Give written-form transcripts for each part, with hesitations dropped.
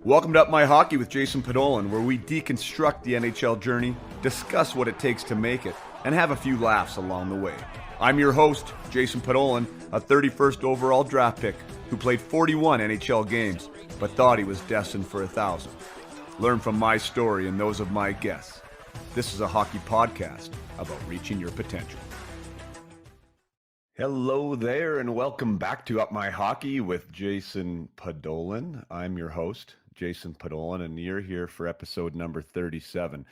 Welcome to Up My Hockey with Jason Podolin, where we deconstruct the NHL journey, discuss what it takes to make it, and have a few laughs along the way. I'm your host, Jason Podolin, a 31st overall draft pick who played 41 NHL games, but thought he was destined for 1,000. Learn from my story and those of my guests. This is a hockey podcast about reaching your potential. Hello there, and welcome back to Up My Hockey with Jason Podolin. I'm your host, Jason Podolin, and you're here for episode number 37.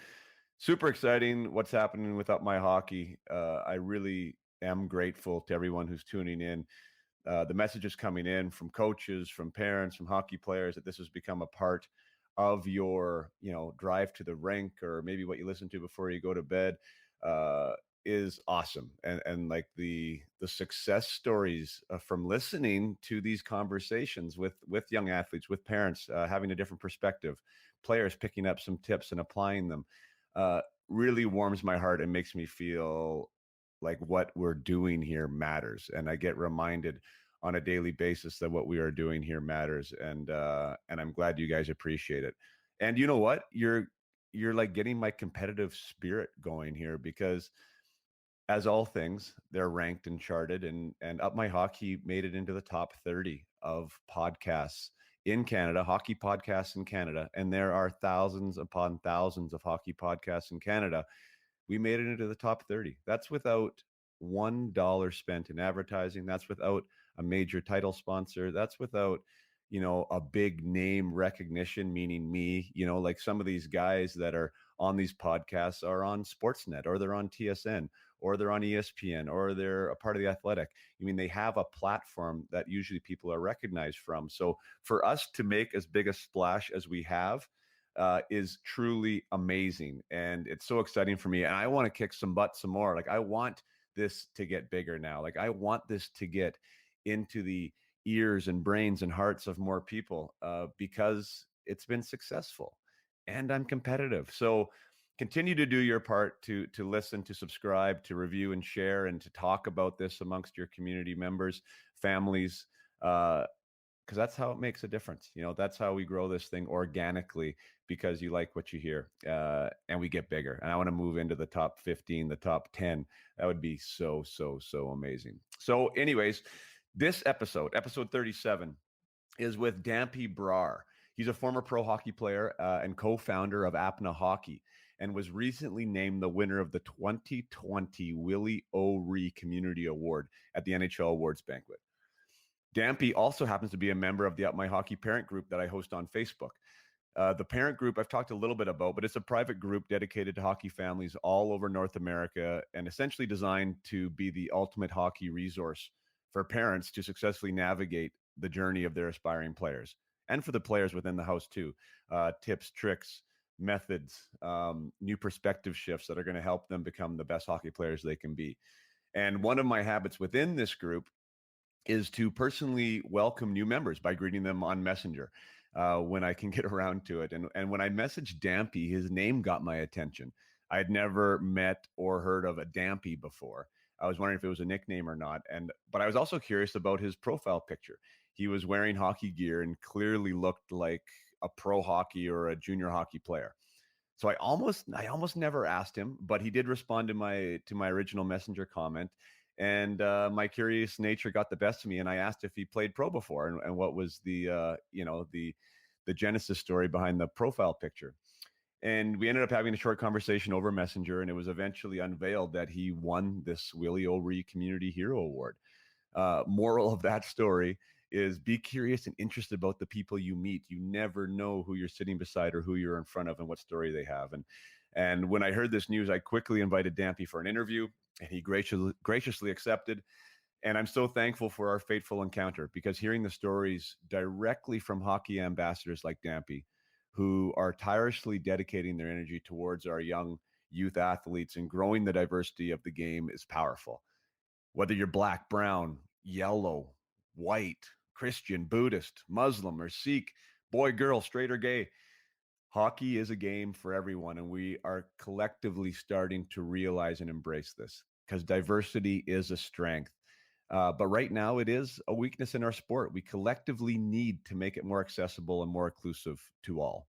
Super exciting what's happening with Up My Hockey. I really am grateful to everyone who's tuning in. The messages coming in from coaches, from parents, from hockey players that this has become a part of your, drive to the rink, or maybe what you listen to before you go to bed. Is awesome, and like the success stories from listening to these conversations with young athletes, with parents, having a different perspective, players picking up some tips and applying them, really warms my heart and makes me feel like what we're doing here matters. And I get reminded on a daily basis that what we are doing here matters, and I'm glad you guys appreciate it. And you know what, you're like getting my competitive spirit going here, because as all things, they're ranked and charted, and Up My Hockey made it into the top 30 of podcasts in Canada, hockey podcasts in Canada. And there are thousands upon thousands of hockey podcasts in Canada. We made it into the top 30. That's without $1 spent in advertising. That's without a major title sponsor. That's without, a big name recognition, meaning me. Like some of these guys that are on these podcasts are on Sportsnet, or they're on TSN, or they're on ESPN, or they're a part of The Athletic. They have a platform that usually people are recognized from. So for us to make as big a splash as we have is truly amazing. And it's so exciting for me. And I want to kick some butt some more. Like, I want this to get bigger now. Like, I want this to get into the ears and brains and hearts of more people because it's been successful and I'm competitive. So continue to do your part to listen, to subscribe, to review and share, and to talk about this amongst your community members, families, because that's how it makes a difference. That's how we grow this thing organically, because you like what you hear, and we get bigger. And I want to move into the top 15, the top 10. That would be so amazing. So anyways, this episode 37, is with Dampy Brar. He's a former pro hockey player and co-founder of Apna Hockey, and was recently named the winner of the 2020 Willie O'Ree Community Award at the NHL Awards Banquet. Dampy also happens to be a member of the Up My Hockey parent group that I host on Facebook. The parent group I've talked a little bit about, but it's a private group dedicated to hockey families all over North America, and essentially designed to be the ultimate hockey resource for parents to successfully navigate the journey of their aspiring players, and for the players within the house too. Tips, tricks, methods, new perspective shifts that are going to help them become the best hockey players they can be. And one of my habits within this group is to personally welcome new members by greeting them on Messenger when I can get around to it. And when I messaged Dampy, his name got my attention. I had never met or heard of a Dampy before. I was wondering if it was a nickname or not. But I was also curious about his profile picture. He was wearing hockey gear and clearly looked like a pro hockey or a junior hockey player. So I almost never asked him, but he did respond to my original Messenger comment. And my curious nature got the best of me, and I asked if he played pro before, and what was the genesis story behind the profile picture. And we ended up having a short conversation over Messenger, and it was eventually unveiled that he won this Willie O'Ree Community Hero Award. Moral of that story is be curious and interested about the people you meet. You never know who you're sitting beside or who you're in front of and what story they have. And when I heard this news, I quickly invited Dampy for an interview, and he graciously accepted. And I'm so thankful for our fateful encounter, because hearing the stories directly from hockey ambassadors like Dampy, who are tirelessly dedicating their energy towards our young youth athletes and growing the diversity of the game, is powerful. Whether you're black, brown, yellow, white, Christian, Buddhist, Muslim, or Sikh, boy, girl, straight or gay, hockey is a game for everyone. And we are collectively starting to realize and embrace this, because diversity is a strength. But right now, it is a weakness in our sport. We collectively need to make it more accessible and more inclusive to all.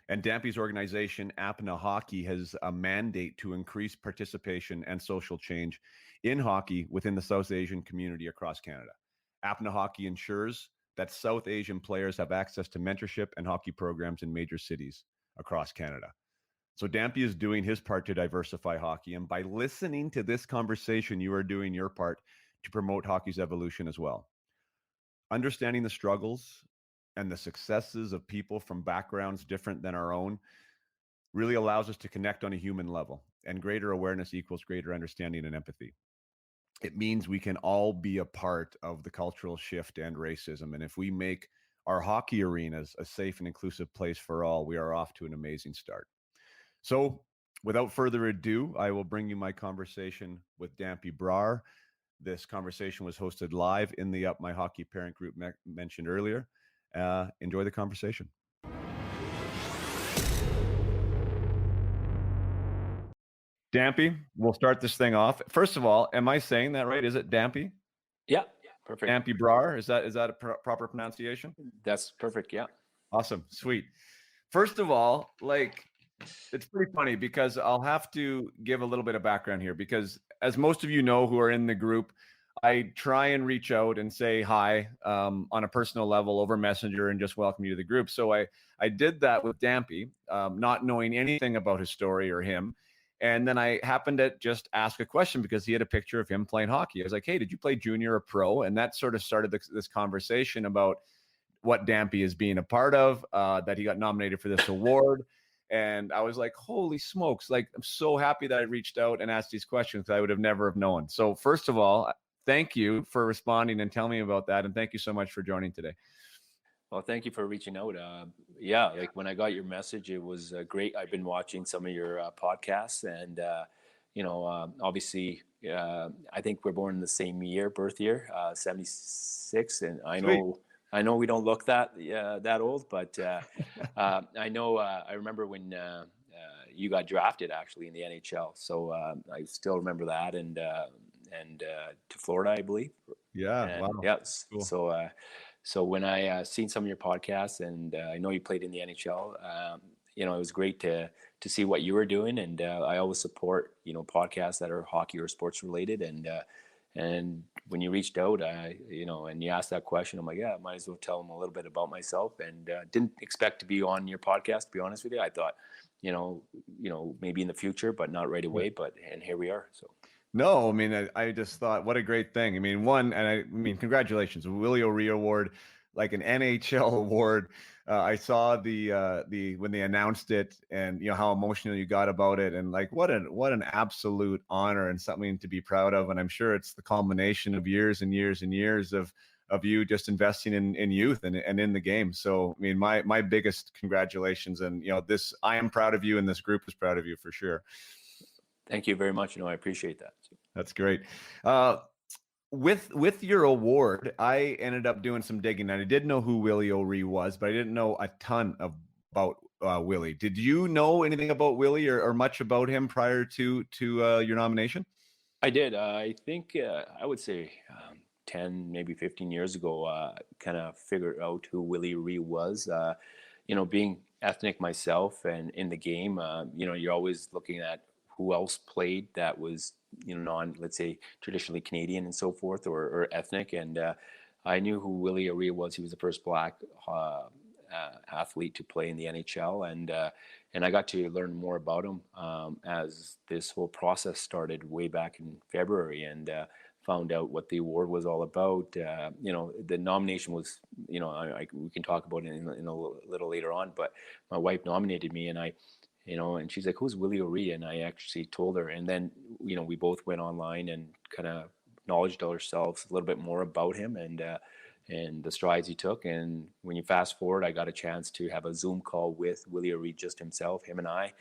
And Dampy's organization, Apna Hockey, has a mandate to increase participation and social change in hockey within the South Asian community across Canada. Apna Hockey ensures that South Asian players have access to mentorship and hockey programs in major cities across Canada. So Dampy is doing his part to diversify hockey. And by listening to this conversation, you are doing your part to promote hockey's evolution as well. Understanding the struggles and the successes of people from backgrounds different than our own really allows us to connect on a human level. And greater awareness equals greater understanding and empathy. It means we can all be a part of the cultural shift and racism. And if we make our hockey arenas a safe and inclusive place for all, we are off to an amazing start. So, without further ado, I will bring you my conversation with Dampy Brar. This conversation was hosted live in the Up My Hockey parent group mentioned earlier. Enjoy the conversation. Dampy, we'll start this thing off. First of all, am I saying that right? Is it Dampy? Yeah, perfect. Dampy Brar, is that a proper pronunciation? That's perfect. Yeah. Awesome, sweet. First of all, like, it's pretty funny because I'll have to give a little bit of background here because, as most of you know who are in the group, I try and reach out and say hi on a personal level over Messenger and just welcome you to the group. So I did that with Dampy, not knowing anything about his story or him. And then I happened to just ask a question because he had a picture of him playing hockey. I was like, hey, did you play junior or pro? And that sort of started this conversation about what Dampy is being a part of, that he got nominated for this award. And I was like, holy smokes, like, I'm so happy that I reached out and asked these questions. I would have never have known. So first of all, thank you for responding and telling me about that. And thank you so much for joining today. Well, thank you for reaching out. Yeah, like when I got your message, it was great. I've been watching some of your podcasts, and obviously, I think we're born in the same year, birth year, 76, and I know we don't look that old, but I know I remember when you got drafted actually in the NHL. So I still remember that, and to Florida, I believe. Yeah, and, wow. Yeah, cool. So when I seen some of your podcasts, and I know you played in the NHL, it was great to see what you were doing, and I always support podcasts that are hockey or sports related, and when you reached out, and you asked that question, I'm like, yeah, I might as well tell them a little bit about myself, and didn't expect to be on your podcast. To be honest with you, I thought, maybe in the future, but not right away. And here we are. So. No, I mean, I just thought, what a great thing. I mean, congratulations, Willie O'Ree Award, like an NHL award. I saw the when they announced it, and how emotional you got about it, and like what an absolute honor and something to be proud of. And I'm sure it's the culmination of years and years and years of you just investing in youth and in the game. So, I mean, my biggest congratulations, and I am proud of you, and this group is proud of you for sure. Thank you very much. I appreciate that. That's great. With your award, I ended up doing some digging, and I did know who Willie O'Ree was, but I didn't know a ton about Willie. Did you know anything about Willie or much about him prior to your nomination? I did. I think I would say 10, maybe 15 years ago, kind of figured out who Willie O'Ree was. Being ethnic myself and in the game, you're always looking at who else played that was, let's say, traditionally Canadian and so forth, or ethnic. And I knew who Willie O'Ree was. He was the first Black athlete to play in the NHL, and I got to learn more about him as this whole process started way back in February, and found out what the award was all about. The nomination was, we can talk about it in a little later on, but my wife nominated me, and and she's like, who's Willie O'Ree? And I actually told her, and then, we both went online and kind of acknowledged ourselves a little bit more about him, and the strides he took. And when you fast forward, I got a chance to have a Zoom call with Willie O'Ree, just himself, him and I,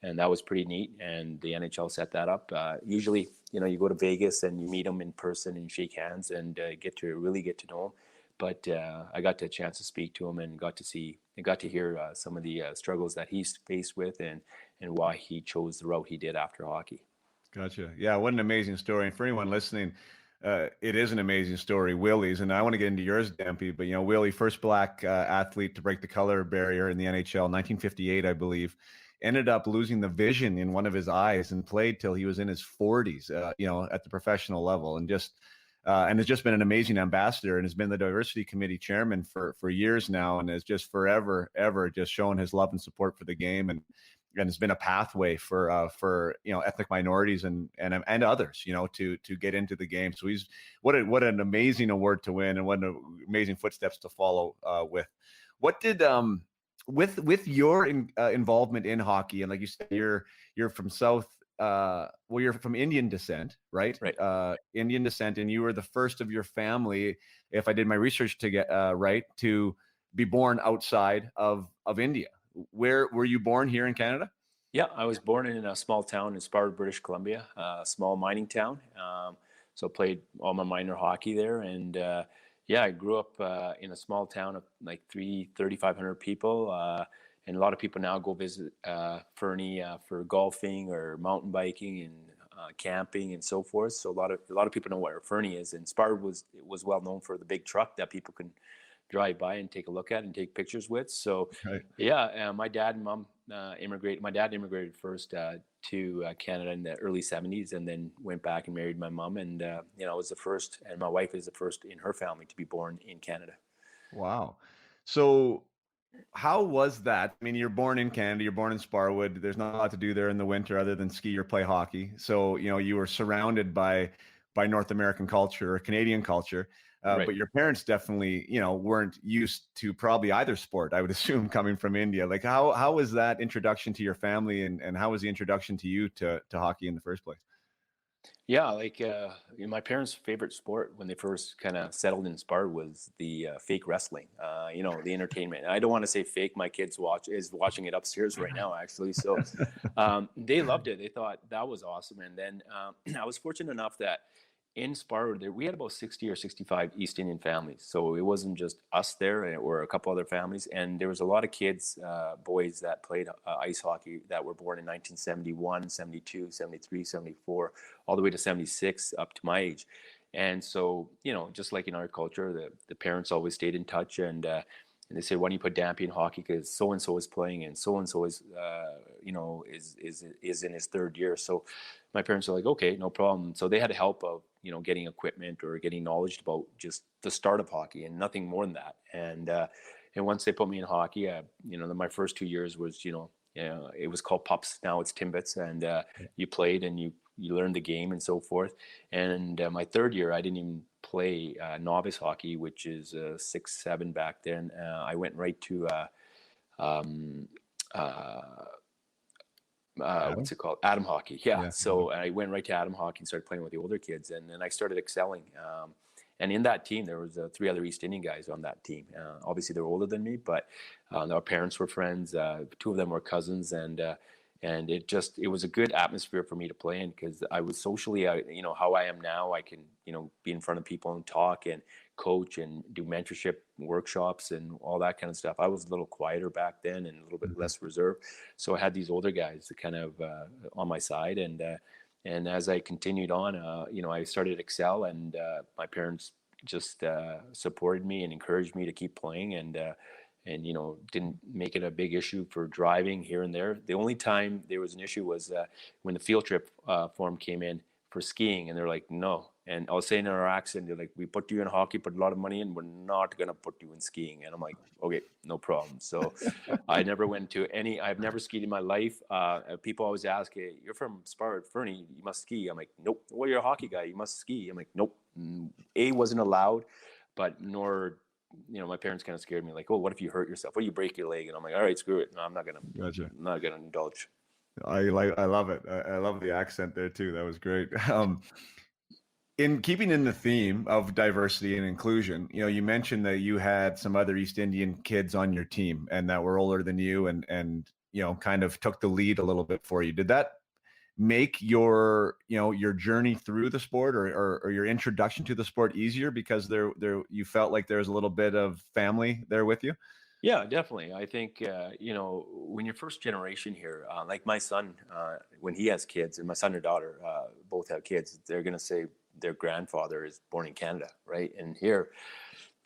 and that was pretty neat. And the NHL set that up. Usually, you go to Vegas and you meet him in person and you shake hands and really get to know him. But I got the chance to speak to him and got to hear some of the struggles that he's faced with, and why he chose the route he did after hockey. Gotcha. Yeah, what an amazing story. And for anyone listening, It is an amazing story, Willie's, and I want to get into yours, Dampy. But Willie, first black athlete to break the color barrier in the NHL, 1958, I believe, ended up losing the vision in one of his eyes and played till he was in his 40s. At the professional level, and has just been an amazing ambassador and has been the diversity committee chairman for years now, and has just forever ever just shown his love and support for the game, and it's been a pathway for ethnic minorities and others to get into the game. So he's what an amazing award to win, and what an amazing footsteps to follow with. What did with your involvement in hockey, and like you said, you're from you're from Indian descent, right? Right. Indian descent, and you were the first of your family, if I did my research to get right, to be born outside of India. Where were you born here in Canada? Yeah, I was born in a small town in Sparta, British Columbia, a small mining town. So played all my minor hockey there. And yeah, I grew up in a small town of like 3,500 people. And a lot of people now go visit Fernie for golfing or mountain biking and camping and so forth. So a lot of people know where Fernie is. And Sparta was well known for the big truck that people can drive by and take a look at and take pictures with. So Right. yeah, my dad and mom immigrated. My dad immigrated first to Canada in the early 70s, and then went back and married my mom. And I was the first, and my wife is the first in her family to be born in Canada. Wow. So how was that? I mean, you're born in Canada, you're born in Sparwood. There's not a lot to do there in the winter other than ski or play hockey. So, you were surrounded by North American culture or Canadian culture. Right. But your parents definitely, weren't used to probably either sport, I would assume, coming from India. Like how was that introduction to your family, and how was the introduction to you to hockey in the first place? Yeah, like my parents' favorite sport when they first kind of settled in Sparta was the fake wrestling. The entertainment. I don't want to say fake. My kids is watching it upstairs right now, actually. So they loved it. They thought that was awesome. And then I was fortunate enough that in Sparta we had about 60 or 65 East Indian families. So it wasn't just us there, or a couple other families. And there was a lot of kids, boys that played ice hockey that were born in 1971, 72, 73, 74, all the way to 76 up to my age. And so, just like in our culture, the parents always stayed in touch, and they say, why don't you put Dampy in hockey? Because so and so is playing, and so is, is in his third year. So my parents are like, okay, no problem. So they had help of getting equipment or getting knowledge about just the start of hockey and nothing more than that. And once they put me in hockey, my first 2 years was it was called pups. Now it's Timbits, and you played and you learned the game and so forth. And my third year, I didn't even play novice hockey, which is 6-7 back then. I went right to um, uh, Adam? what's it called? Atom hockey. Yeah. Yeah. So I went right to Atom hockey and started playing with the older kids, and then I started excelling. And in that team, there was 3 other East Indian guys on that team. Obviously, they're older than me, but our parents were friends. 2 of them were cousins, and it was a good atmosphere for me to play in, because I was socially, how I am now. I can be in front of people and talk and coach and do mentorship workshops and all that kind of stuff. I was a little quieter back then and a little bit Mhm. less reserved, so I had these older guys that kind of on my side, and as I continued on, I started to excel, and my parents just supported me and encouraged me to keep playing, and didn't make it a big issue for driving here and there. The only time there was an issue was when the field trip form came in for skiing, and they're like, no. And I was saying in our accent, they're like, we put you in hockey, put a lot of money in, we're not going to put you in skiing. And I'm like, okay, no problem. So I never went to I've never skied in my life. People always ask, hey, you're from Sparta, Fernie, you must ski. I'm like, nope. Well, you're a hockey guy, you must ski. I'm like, nope. Wasn't allowed, but nor, my parents kind of scared me, like, oh, what if you hurt yourself? What, you break your leg? And I'm like, all right, screw it. No, Gotcha. I'm not gonna indulge. I love it. I love the accent there too. That was great. In keeping in the theme of diversity and inclusion, you mentioned that you had some other East Indian kids on your team and that were older than you, and kind of took the lead a little bit for you. Did that make your journey through the sport, or your introduction to the sport easier, because there you felt like there was a little bit of family there with you? Yeah, definitely. I think, when you're first generation here, like my son, when he has kids, and my son or daughter both have kids, they're going to say, their grandfather is born in Canada, right? And here,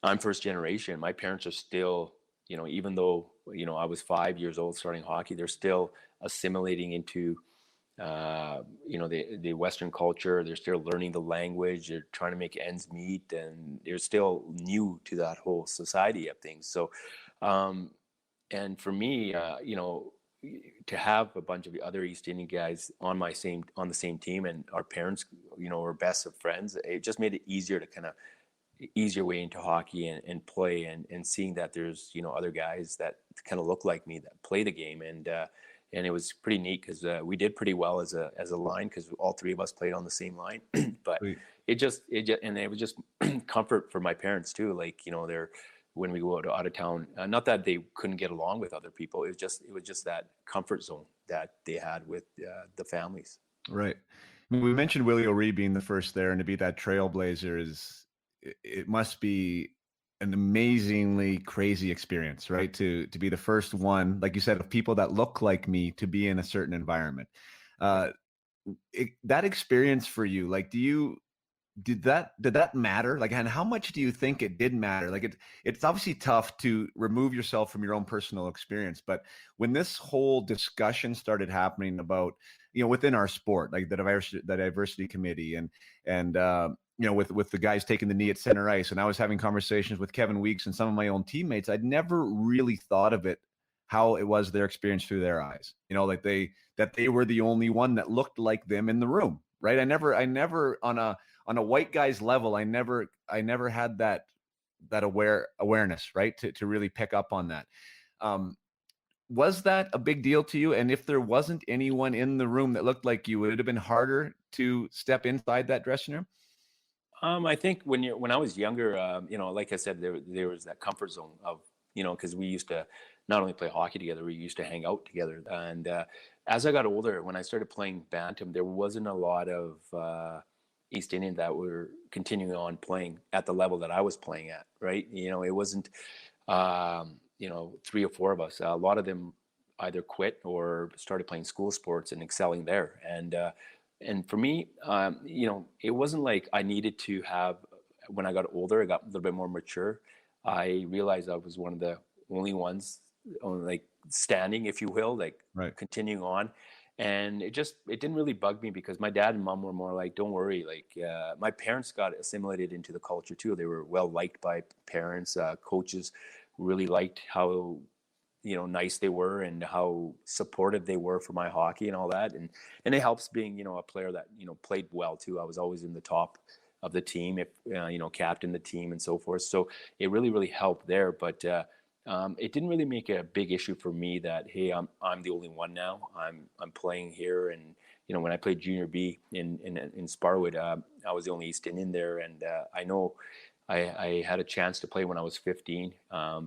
I'm first generation. My parents are still, even though, I was 5 years old starting hockey, they're still assimilating into, the Western culture. They're still learning the language. They're trying to make ends meet, and they're still new to that whole society of things. So, um, and for me, to have a bunch of the other East Indian guys on the same team, and our parents, were best of friends, it just made it easier to kind of easier way into hockey and play, and seeing that there's other guys that kind of look like me that play the game, and it was pretty neat because we did pretty well as a line because all three of us played on the same line. But Sweet. and it was just comfort for my parents too, like they're when we go out of town, not that they couldn't get along with other people, it was just that comfort zone that they had with the families. Right. I mean, we mentioned Willie O'Ree being the first there, and to be that trailblazer it must be an amazingly crazy experience, right? To be the first one, like you said, of people that look like me to be in a certain environment. Uh, that experience for you, like, did that matter? Like, and how much do you think it did matter? Like, it's obviously tough to remove yourself from your own personal experience, but when this whole discussion started happening about, within our sport, like the diversity committee, and with the guys taking the knee at center ice, and I was having conversations with Kevin Weeks and some of my own teammates, I'd never really thought of it how it was their experience through their eyes. Like that they were the only one that looked like them in the room, right? I never on a white guy's level, I never had that awareness, right? To really pick up on that. Um, was that a big deal to you? And if there wasn't anyone in the room that looked like you, would it have been harder to step inside that dressing room? I think when I was younger, like I said, there was that comfort zone of, because we used to not only play hockey together, we used to hang out together. And as I got older, when I started playing bantam, there wasn't a lot of East Indian that were continuing on playing at the level that I was playing at, right? It wasn't, three or four of us. A lot of them either quit or started playing school sports and excelling there. And for me, it wasn't like I needed to have. When I got older, I got a little bit more mature. I realized I was one of the only ones, like standing, if you will, like Right. continuing on. And it didn't really bug me because my dad and mom were more like, don't worry. Like my parents got assimilated into the culture too. They were well liked by parents, coaches really liked how nice they were and how supportive they were for my hockey and all that, and it helps being a player that played well too. I was always in the top of the team, if captain the team and so forth, so it really helped there. But it didn't really make a big issue for me that, hey, I'm the only one now. I'm playing here. And when I played junior B in Sparwood, I was the only East Indian there. And I know I had a chance to play when I was 15,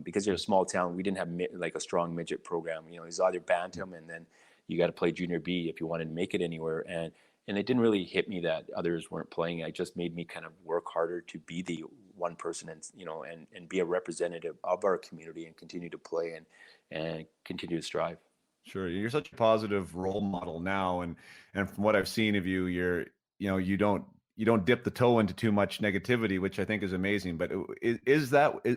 because you're a small town. We didn't have like a strong midget program. It's either bantam, and then you got to play junior B if you wanted to make it anywhere. And it didn't really hit me that others weren't playing. It just made me kind of work harder to be the one person, and and be a representative of our community and continue to play and continue to strive. Sure. You're such a positive role model now. And from what I've seen of you, you don't dip the toe into too much negativity, which I think is amazing. But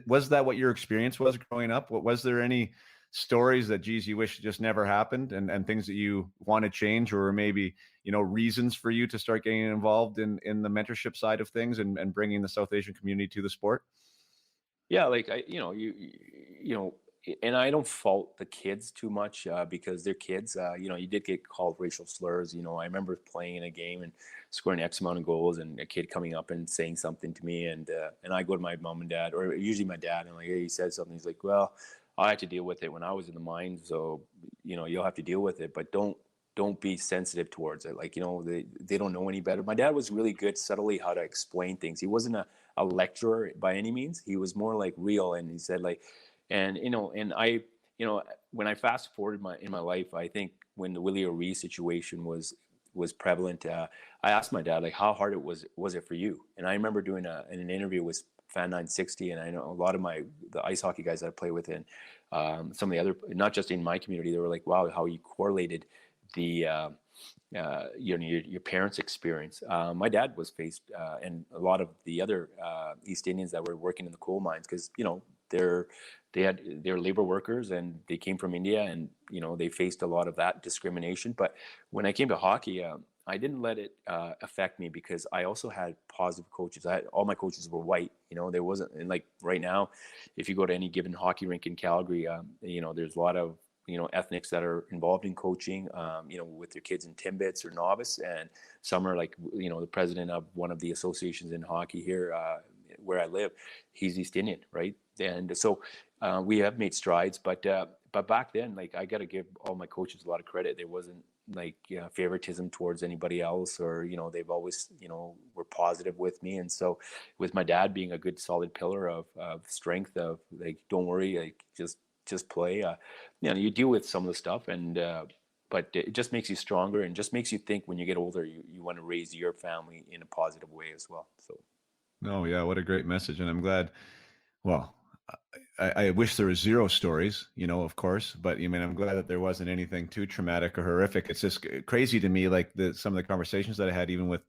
was that what your experience was growing up? Was there any stories that, geez, you wish just never happened, and things that you want to change, or maybe, reasons for you to start getting involved in the mentorship side of things, and bringing the South Asian community to the sport? Yeah, like and I don't fault the kids too much, because they're kids. You did get called racial slurs. I remember playing in a game and scoring X amount of goals, and a kid coming up and saying something to me, and I go to my mom and dad, or usually my dad, and like, hey, he said something. He's like, well, I had to deal with it when I was in the mine, so you'll have to deal with it, but don't be sensitive towards it. Like, they don't know any better. My dad was really good subtly how to explain things. He wasn't a lecturer by any means. He was more like real. And he said, like, and and I, when I fast forwarded in my life, I think when the Willie O'Ree situation was prevalent, I asked my dad, like, how hard was it for you? And I remember doing an interview with Fan 960, and I know a lot of the ice hockey guys that I play with, and some of the other, not just in my community, they were like, wow, how you correlated the your parents' experience. My dad was faced, and a lot of the other East Indians that were working in the coal mines, because they're labor workers and they came from India, and they faced a lot of that discrimination. But when I came to hockey, I didn't let it affect me, because I also had positive coaches. All my coaches were white. There wasn't, and like right now, if you go to any given hockey rink in Calgary, there's a lot of ethnics that are involved in coaching, with their kids in Timbits or novice, and some are like, the president of one of the associations in hockey here, where I live, he's East Indian, right? And so we have made strides, but back then, like, I got to give all my coaches a lot of credit. There wasn't like favoritism towards anybody else, or they've always were positive with me. And so with my dad being a good solid pillar of strength, of like, don't worry, like, just play. You deal with some of the stuff, and but it just makes you stronger, and just makes you think when you get older, you want to raise your family in a positive way as well. So. Oh yeah, what a great message. And I'm glad, well, I wish there was zero stories, of course, but I'm glad that there wasn't anything too traumatic or horrific. It's just crazy to me, like some of the conversations that I had, even with,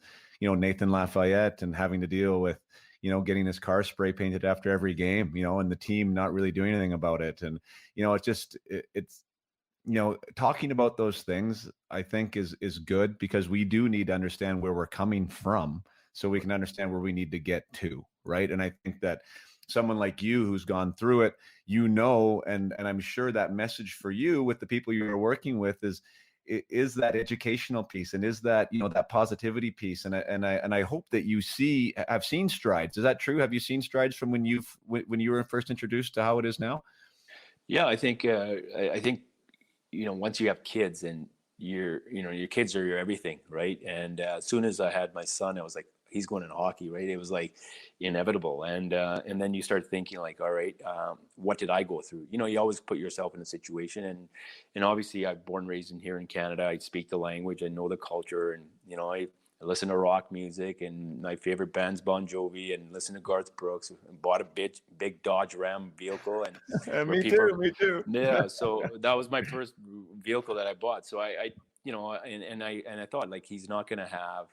Nathan Lafayette, and having to deal with, getting his car spray painted after every game, and the team not really doing anything about it. And, it's talking about those things, I think is good, because we do need to understand where we're coming from, so we can understand where we need to get to. Right. And I think that someone like you who's gone through it, and I'm sure that message for you with the people you're working with is that educational piece, and is that, that positivity piece. And I hope that have seen strides. Is that true? Have you seen strides from when you were first introduced to how it is now? Yeah, I think once you have kids, and your kids are your everything, right? And as soon as I had my son, I was like, he's going in hockey, right? It was like inevitable. And then you start thinking like, all right, what did I go through? You always put yourself in a situation, and obviously I'm born and raised in here in Canada. I speak the language, I know the culture, and I listen to rock music, and my favorite band's Bon Jovi, and listen to Garth Brooks, and bought a big Dodge Ram vehicle, and Me too. yeah. So that was my first vehicle that I bought. So I and I thought, like, he's not going to have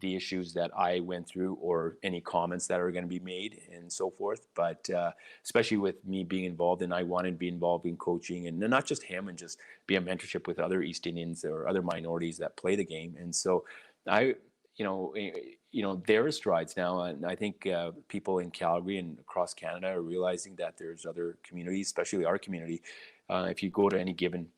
the issues that I went through, or any comments that are going to be made, and so forth. But especially with me being involved, and I wanted to be involved in coaching, and not just him, and just be a mentorship with other East Indians or other minorities that play the game. And so I, there are strides now, and I think people in Calgary and across Canada are realizing that there's other communities, especially our community. If you go to any given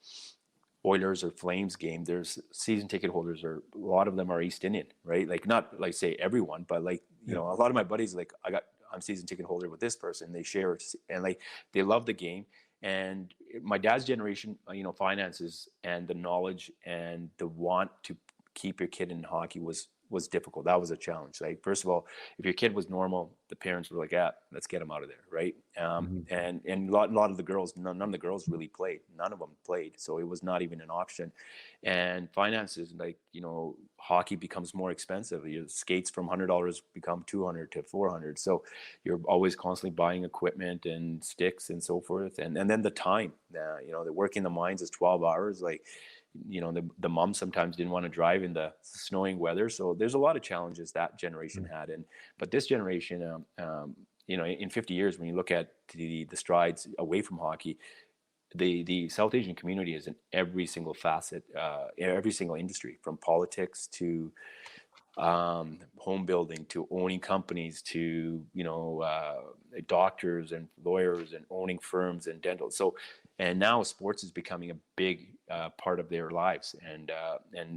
Oilers or Flames game, there's season ticket holders, or a lot of them are East Indian, right? Like, not like say everyone, but like, a lot of my buddies, like, I'm season ticket holder with this person, they share, and like, they love the game. And my dad's generation, finances and the knowledge and the want to keep your kid in hockey was difficult. That was a challenge. Like, first of all, if your kid was normal, the parents were like, "Yeah, let's get him out of there," right? And a lot of the girls, none of the girls really played. None of them played, so it was not even an option. And finances, like, hockey becomes more expensive. Your skates from $100 become $200 to $400. So you're always constantly buying equipment and sticks and so forth. And then the time, the work in the mines is 12 hours. Like, the mom sometimes didn't want to drive in the snowing weather. So there's a lot of challenges that generation had. But this generation, in 50 years, when you look at the strides away from hockey, the South Asian community is in every single facet, every single industry, from politics to home building, to owning companies, to doctors and lawyers, and owning firms and dental. So, and now sports is becoming a big part of their lives, and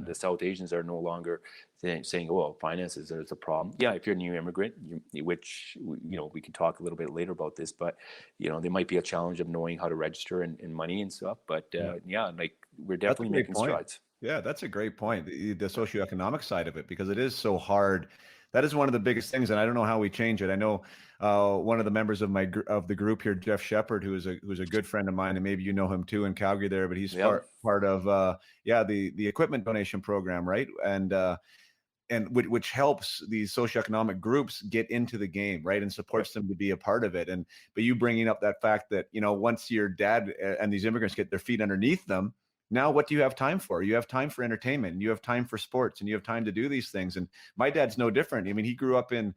the South Asians are no longer saying, "Oh, finances is a problem." Yeah, if you're a new immigrant, which we can talk a little bit later about this, but there might be a challenge of knowing how to register and money and stuff. But like, we're definitely making strides. Yeah, that's a great point. The socioeconomic side of it, because it is so hard. That is one of the biggest things, and I don't know how we change it. I know one of the members of the group here, Jeff Shepard, who's a good friend of mine, and maybe you know him too in Calgary there, but he's part of the equipment donation program, right? And which helps these socioeconomic groups get into the game, right, and supports them to be a part of it. But you bringing up that fact that once your dad and these immigrants get their feet underneath them, Now, what do you have time for? You have time for entertainment, and you have time for sports, and you have time to do these things. And my dad's no different. I mean, he grew up in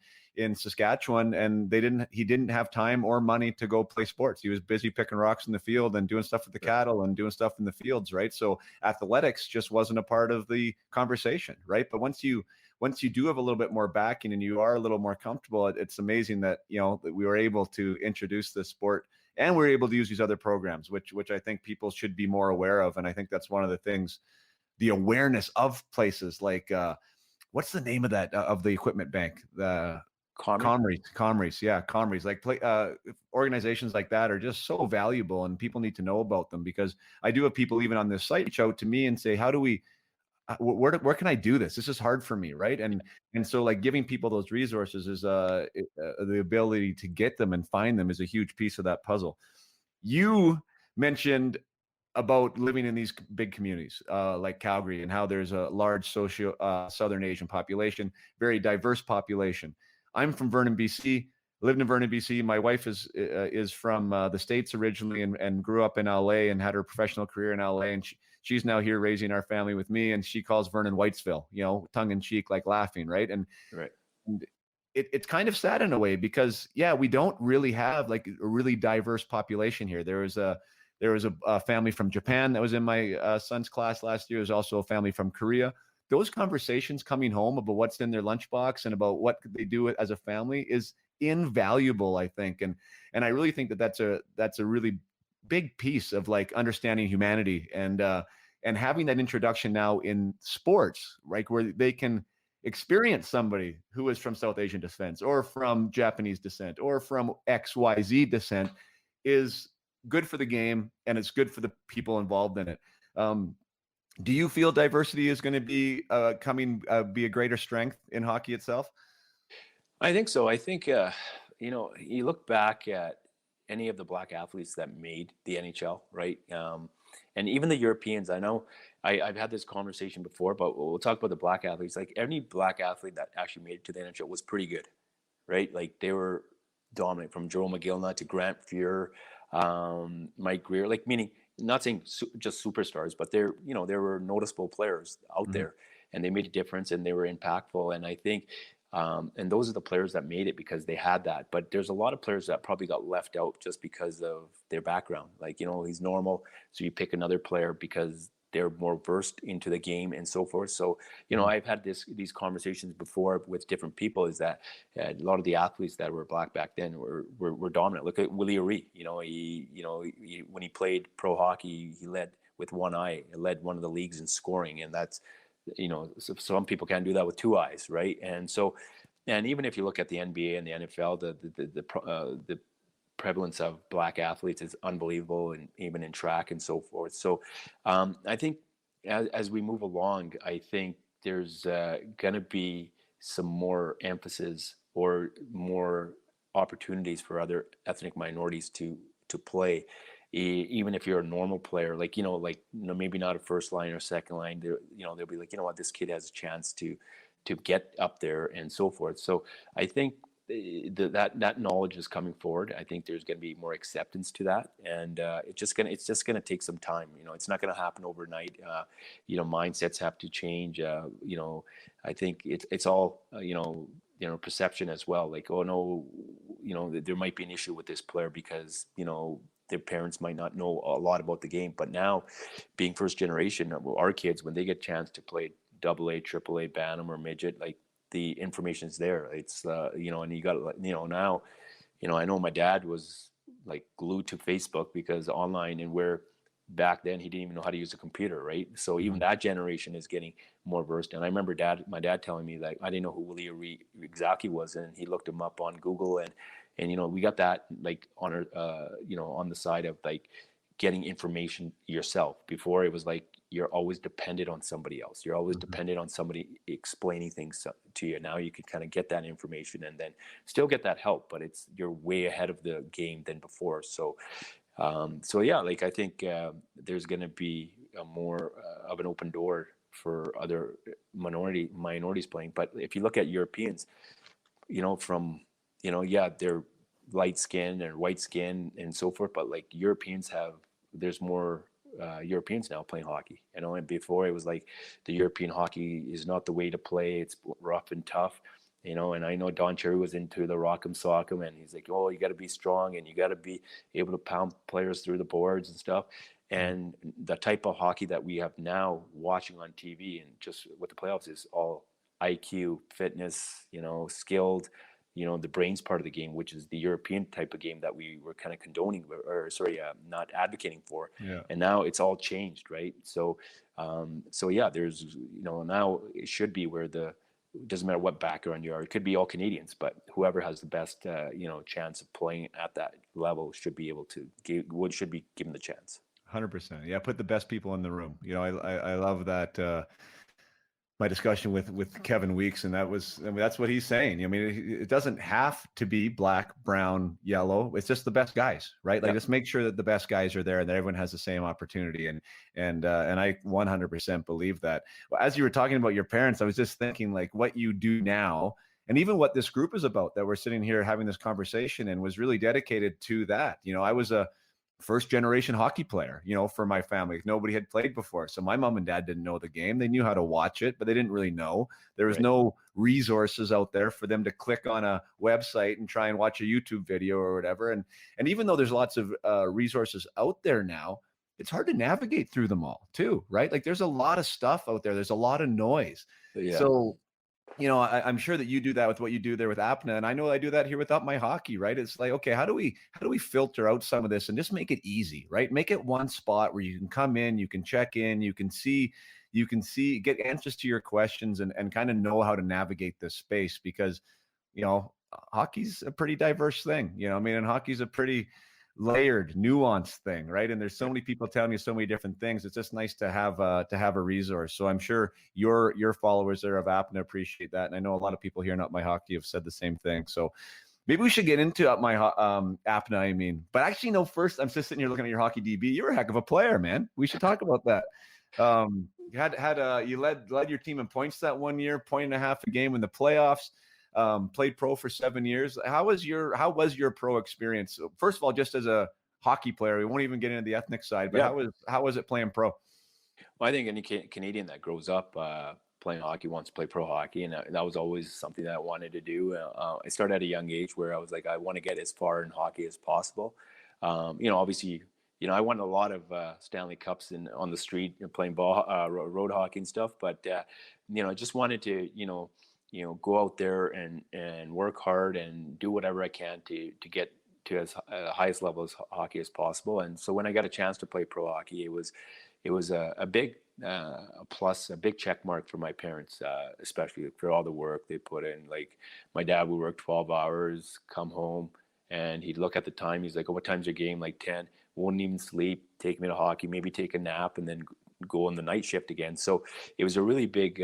Saskatchewan, and he didn't have time or money to go play sports. He was busy picking rocks in the field and doing stuff with the cattle and doing stuff in the fields, right? So athletics just wasn't a part of the conversation, right? But once you do have a little bit more backing and you are a little more comfortable, it's amazing that that we were able to introduce this sport, and we're able to use these other programs, which I think people should be more aware of. And I think that's one of the things, the awareness of places like what's the name of that of the equipment bank, the Comries, yeah, Comries. Like organizations like that are just so valuable, and people need to know about them, because I do have people even on this site reach out to me and say, how do we where can I do this? This is hard for me, right? And so, like, giving people those resources is the ability to get them and find them is a huge piece of that puzzle. You mentioned about living in these big communities like Calgary, and how there's a large Southern Asian population, very diverse population. I'm from Vernon, BC. Lived in Vernon, BC. My wife is from the States originally, and grew up in LA and had her professional career in LA. And she's now here raising our family with me, and she calls Vernon Whitesville, tongue in cheek, like laughing, right? And it's kind of sad in a way, because we don't really have like a really diverse population here. There was a family from Japan that was in my son's class last year. There's also a family from Korea. Those conversations coming home about what's in their lunchbox and about what they do as a family is invaluable, I think. And I really think that that's a really big piece of like understanding humanity, and having that introduction now in sports, right, where they can experience somebody who is from South Asian descent, or from Japanese descent, or from XYZ descent, is good for the game, and it's good for the people involved in it. Do you feel diversity is going to be be a greater strength in hockey itself? I think so. I think you look back at any of the black athletes that made the NHL, right? And even the Europeans. I know I've had this conversation before, but we'll talk about the black athletes. Like, any black athlete that actually made it to the NHL was pretty good, right? Like, they were dominant, from Joe McGillna to Grant Fuhr, Mike Greer. Like, meaning, not saying just superstars, but there were noticeable players out there, and they made a difference, and they were impactful. And I think, and those are the players that made it because they had that. But there's a lot of players that probably got left out just because of their background. Like, he's normal, so you pick another player because they're more versed into the game and so forth. So, I've had these conversations before with different people, is that a lot of the athletes that were black back then were dominant. Look at Willie. When he played pro hockey, he led with one eye, led one of the leagues in scoring. And that's, some people can't do that with two eyes, right? And so, and even if you look at the NBA and the NFL, the prevalence of black athletes is unbelievable, and even in track and so forth. So I think as we move along, I think there's going to be some more emphasis or more opportunities for other ethnic minorities to play, even if you're a normal player, like, maybe not a first line or second line. They'll be like, what, this kid has a chance to get up there and so forth. So I think that knowledge is coming forward. I think there's going to be more acceptance to that, and it's just going to take some time. It's not going to happen overnight. Mindsets have to change. I think it's all perception as well. Like, oh no, there might be an issue with this player because their parents might not know a lot about the game. But now, being first generation, our kids, when they get a chance to play AA, AAA, Bantam, or midget, like, the information is there. It's and you got now, I know my dad was like glued to Facebook because online, and where back then he didn't even know how to use a computer, right? So even that generation is getting more versed. And I remember my dad telling me, like, I didn't know who Willie exactly was, and he looked him up on Google, and we got that, like, on our on the side of, like, getting information yourself. Before, it was like you're always dependent on somebody else. You're always dependent on somebody explaining things to you. Now you can kind of get that information and then still get that help, but you're way ahead of the game than before. So, yeah, like, I think there's going to be a more of an open door for other minorities playing. But if you look at Europeans, they're light skin or white skin and so forth, but like, Europeans there's more Europeans now playing hockey. And before it was like the European hockey is not the way to play. It's rough and tough. And I know Don Cherry was into the rock'em sock'em, and he's like, oh, you got to be strong and you got to be able to pound players through the boards and stuff. And the type of hockey that we have now watching on TV and just with the playoffs is all IQ, fitness, skilled, the brains part of the game, which is the European type of game that we were kind of condoning not advocating for. Yeah. And now it's all changed, right? So yeah, there's, now it should be where it doesn't matter what background you are. It could be all Canadians, but whoever has the best, chance of playing at that level should be given the chance. 100%. Yeah. Put the best people in the room. I love that, my discussion with Kevin Weeks, and that's what he's saying. I mean, it doesn't have to be black, brown, yellow. It's just the best guys, right? Like, just make sure that the best guys are there and that everyone has the same opportunity. And I 100% believe that. As you were talking about your parents, I was just thinking, like, what you do now, and even what this group is about that we're sitting here having this conversation, and was really dedicated to that. I was a first generation hockey player, for my family. Nobody had played before. So my mom and dad didn't know the game. They knew how to watch it, but they didn't really know. There was no resources out there for them to click on a website and try and watch a YouTube video or whatever. And even though there's lots of resources out there now, it's hard to navigate through them all too, right? Like, there's a lot of stuff out there. There's a lot of noise. Yeah. So, I'm sure that you do that with what you do there with Apna, and I know I do that here with Up My Hockey, right? It's like, okay, how do we filter out some of this and just make it easy, right? Make it one spot where you can come in, you can check in, you can see, get answers to your questions, and kind of know how to navigate this space, because, hockey's a pretty diverse thing, and hockey's a pretty layered, nuanced thing, right? And there's so many people telling you so many different things. It's just nice to have a resource. So I'm sure your followers there of Apna appreciate that, and I know a lot of people here in Up My Hockey have said the same thing. So maybe we should get into Up My Apna. I mean, but actually, no. First, I'm just sitting here looking at your hockey DB. You're a heck of a player, man. We should talk about that. You led your team in points that 1 year, 1.5 a game in the playoffs. Played pro for 7 years. How was your pro experience? First of all, just as a hockey player, we won't even get into the ethnic side, but how was it playing pro? Well, I think any Canadian that grows up playing hockey wants to play pro hockey, and that was always something that I wanted to do. I started at a young age where I was like, I want to get as far in hockey as possible. Obviously, I won a lot of Stanley Cups on the street, playing ball, road hockey and stuff. But I just wanted to, go out there and work hard and do whatever I can to get to as highest level of hockey as possible. And so when I got a chance to play pro hockey, it was a big plus, a big check mark for my parents, especially for all the work they put in. Like, my dad would work 12 hours, come home, and he'd look at the time. He's like, oh, what time's your game? Like 10. Won't even sleep, take me to hockey, maybe take a nap, and then go on the night shift again. So it was a really big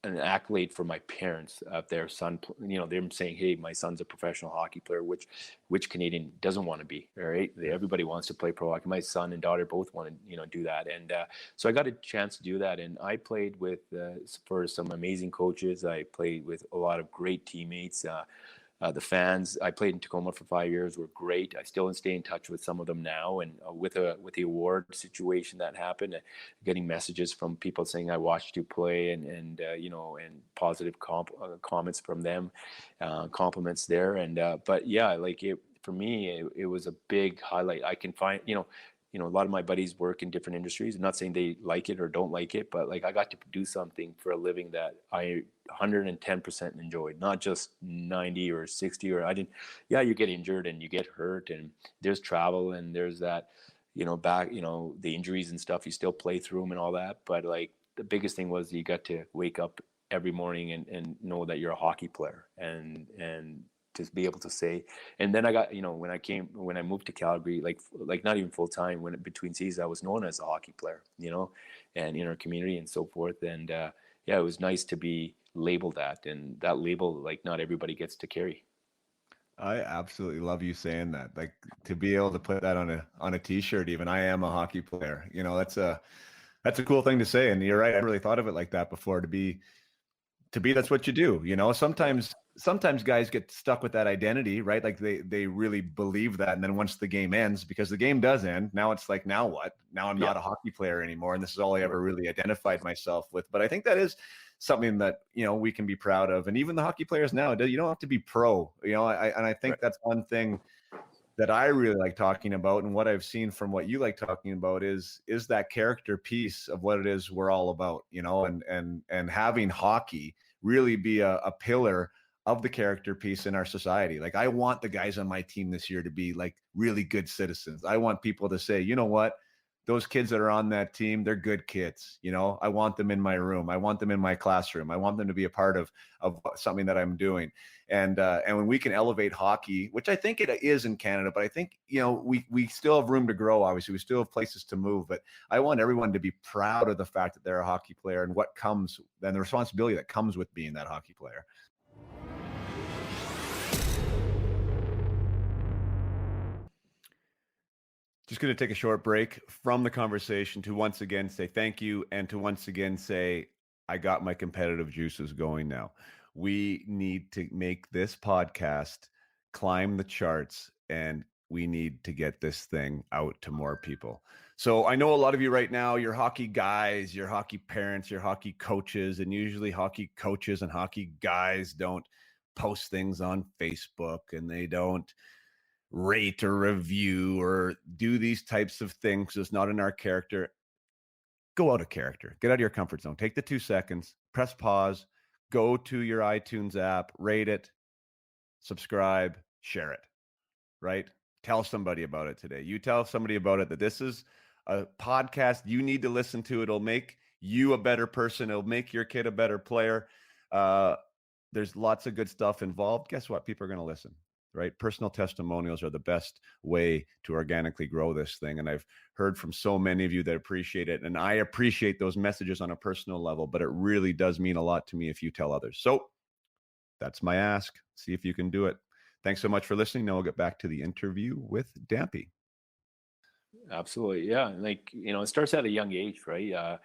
an accolade for my parents of their son. Them saying, hey, my son's a professional hockey player, which Canadian doesn't want to be, right? Everybody wants to play pro hockey. My son and daughter both want to do that. And so I got a chance to do that. And I played with for some amazing coaches. I played with a lot of great teammates. The fans, I played in Tacoma for 5 years, were great. I still stay in touch with some of them now. And with the award situation that happened, getting messages from people saying, I watched you play, and positive comments from them, compliments there. And but yeah, like, for me, it was a big highlight. I can find, a lot of my buddies work in different industries. I'm not saying they like it or don't like it, but like, I got to do something for a living that I 110% enjoyed, not just 90 or 60 or I didn't. Yeah, you get injured and you get hurt, and there's travel, and there's that, the injuries and stuff, you still play through them and all that. But like, the biggest thing was you got to wake up every morning and know that you're a hockey player, and to be able to say. And then I got, when I moved to Calgary, like not even full time, when between seasons, I was known as a hockey player, and in our community and so forth. And it was nice to be labeled that, and that label, like, not everybody gets to carry. I absolutely love you saying that. Like, to be able to put that on a t-shirt, even, I am a hockey player, that's a cool thing to say. And you're right, I really thought of it like that before. To be that's what you do. Sometimes sometimes guys get stuck with that identity, right? Like they really believe that. And then once the game ends, because the game does end, now it's like, now what? Now I'm not a hockey player anymore. And this is all I ever really identified myself with. But I think that is something that, we can be proud of. And even the hockey players now, you don't have to be pro, I think that's one thing that I really like talking about, and what I've seen from what you like talking about is that character piece of what it is we're all about, and having hockey really be a pillar of the character piece in our society. Like, I want the guys on my team this year to be like really good citizens. I want people to say, you know what? Those kids that are on that team, they're good kids. I want them in my room. I want them in my classroom. I want them to be a part of something that I'm doing. And when we can elevate hockey, which I think it is in Canada, but I think, we still have room to grow. Obviously, we still have places to move, but I want everyone to be proud of the fact that they're a hockey player and what comes, and the responsibility that comes with being that hockey player. Just going to take a short break from the conversation to once again say thank you, and to once again say, I got my competitive juices going now. We need to make this podcast climb the charts, and we need to get this thing out to more people. So I know a lot of you right now, you're hockey guys, you're hockey parents, you're hockey coaches, and usually hockey coaches and hockey guys don't post things on Facebook, and they don't rate or review or do these types of things because it's not in our character. Go out of character. Get out of your comfort zone. Take the 2 seconds, press pause, go to your iTunes app, rate it, subscribe, share it, right? Tell somebody about it today. You tell somebody about it, that this is a podcast you need to listen to. It'll make you a better person. It'll make your kid a better player. There's lots of good stuff involved. Guess what? People are going to listen. Right? Personal testimonials are the best way to organically grow this thing. And I've heard from so many of you that appreciate it. And I appreciate those messages on a personal level, but it really does mean a lot to me if you tell others. So that's my ask. See if you can do it. Thanks so much for listening. Now we'll get back to the interview with Dampy. Absolutely. Yeah. Like, it starts at a young age, right?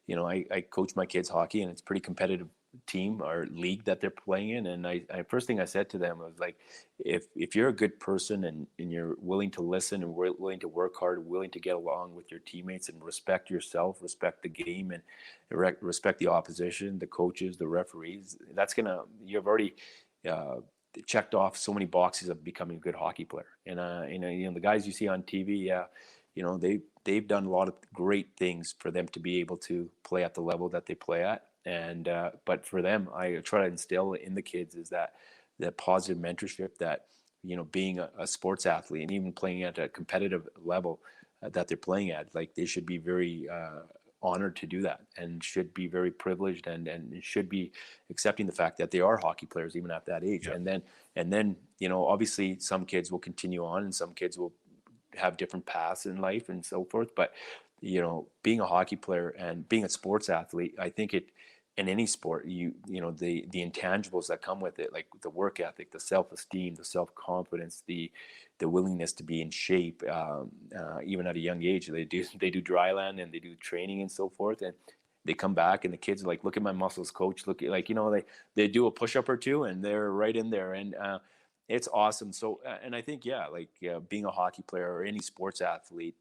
I coach my kids hockey, and it's a pretty competitive team or league that they're playing in. And I first thing I said to them was like, if you're a good person and you're willing to listen and willing to work hard, willing to get along with your teammates and respect yourself, respect the game, and respect the opposition, the coaches, the referees, you've already checked off so many boxes of becoming a good hockey player. And the guys you see on TV, they've done a lot of great things for them to be able to play at the level that they play at. And but for them, I try to instill in the kids is that positive mentorship, that being a sports athlete and even playing at a competitive level that they're playing at, like they should be very honored to do that, and should be very privileged, and should be accepting the fact that they are hockey players even at that age. Yeah. And then obviously some kids will continue on, and some kids will have different paths in life and so forth. But being a hockey player and being a sports athlete, I think in any sport, the intangibles that come with it, like the work ethic, the self-esteem, the self-confidence, the willingness to be in shape, even at a young age. They do dry land and they do training and so forth, and they come back and the kids are like, look at my muscles, coach. Look at, like, they do a push-up or two and they're right in there, and it's awesome. So, and I think, being a hockey player or any sports athlete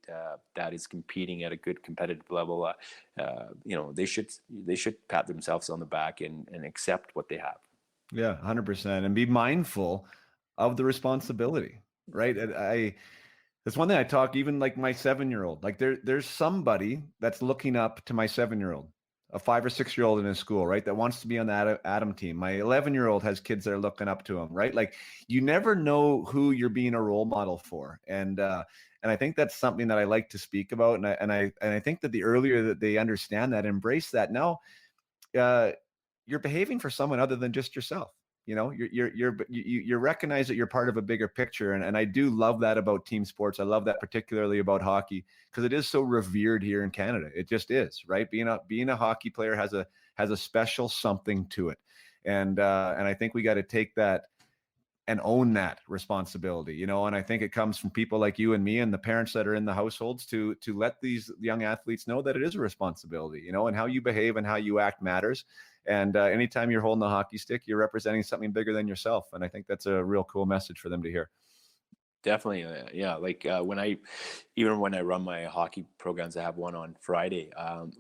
that is competing at a good competitive level, they should pat themselves on the back and accept what they have. Yeah, 100%. And be mindful of the responsibility, right? That's one thing I talk, even like my 7-year-old, like there's somebody that's looking up to my 7-year-old, a 5 or 6-year-old in his school, right? That wants to be on the Adam team. My 11-year-old has kids that are looking up to him, right? Like, you never know who you're being a role model for. And I think that's something that I like to speak about. And I think that the earlier that they understand that, embrace that, now you're behaving for someone other than just yourself. You recognize that you're part of a bigger picture. And I do love that about team sports. I love that particularly about hockey, because it is so revered here in Canada. It just is, right? Being a hockey player has a special something to it. And I think we got to take that and own that responsibility, you know. And I think it comes from people like you and me and the parents that are in the households to let these young athletes know that it is a responsibility, you know, and how you behave and how you act matters. And anytime you're holding the hockey stick, you're representing something bigger than yourself. And I think that's a real cool message for them to hear. Definitely, yeah. Like even when I run my hockey programs, I have one on Friday.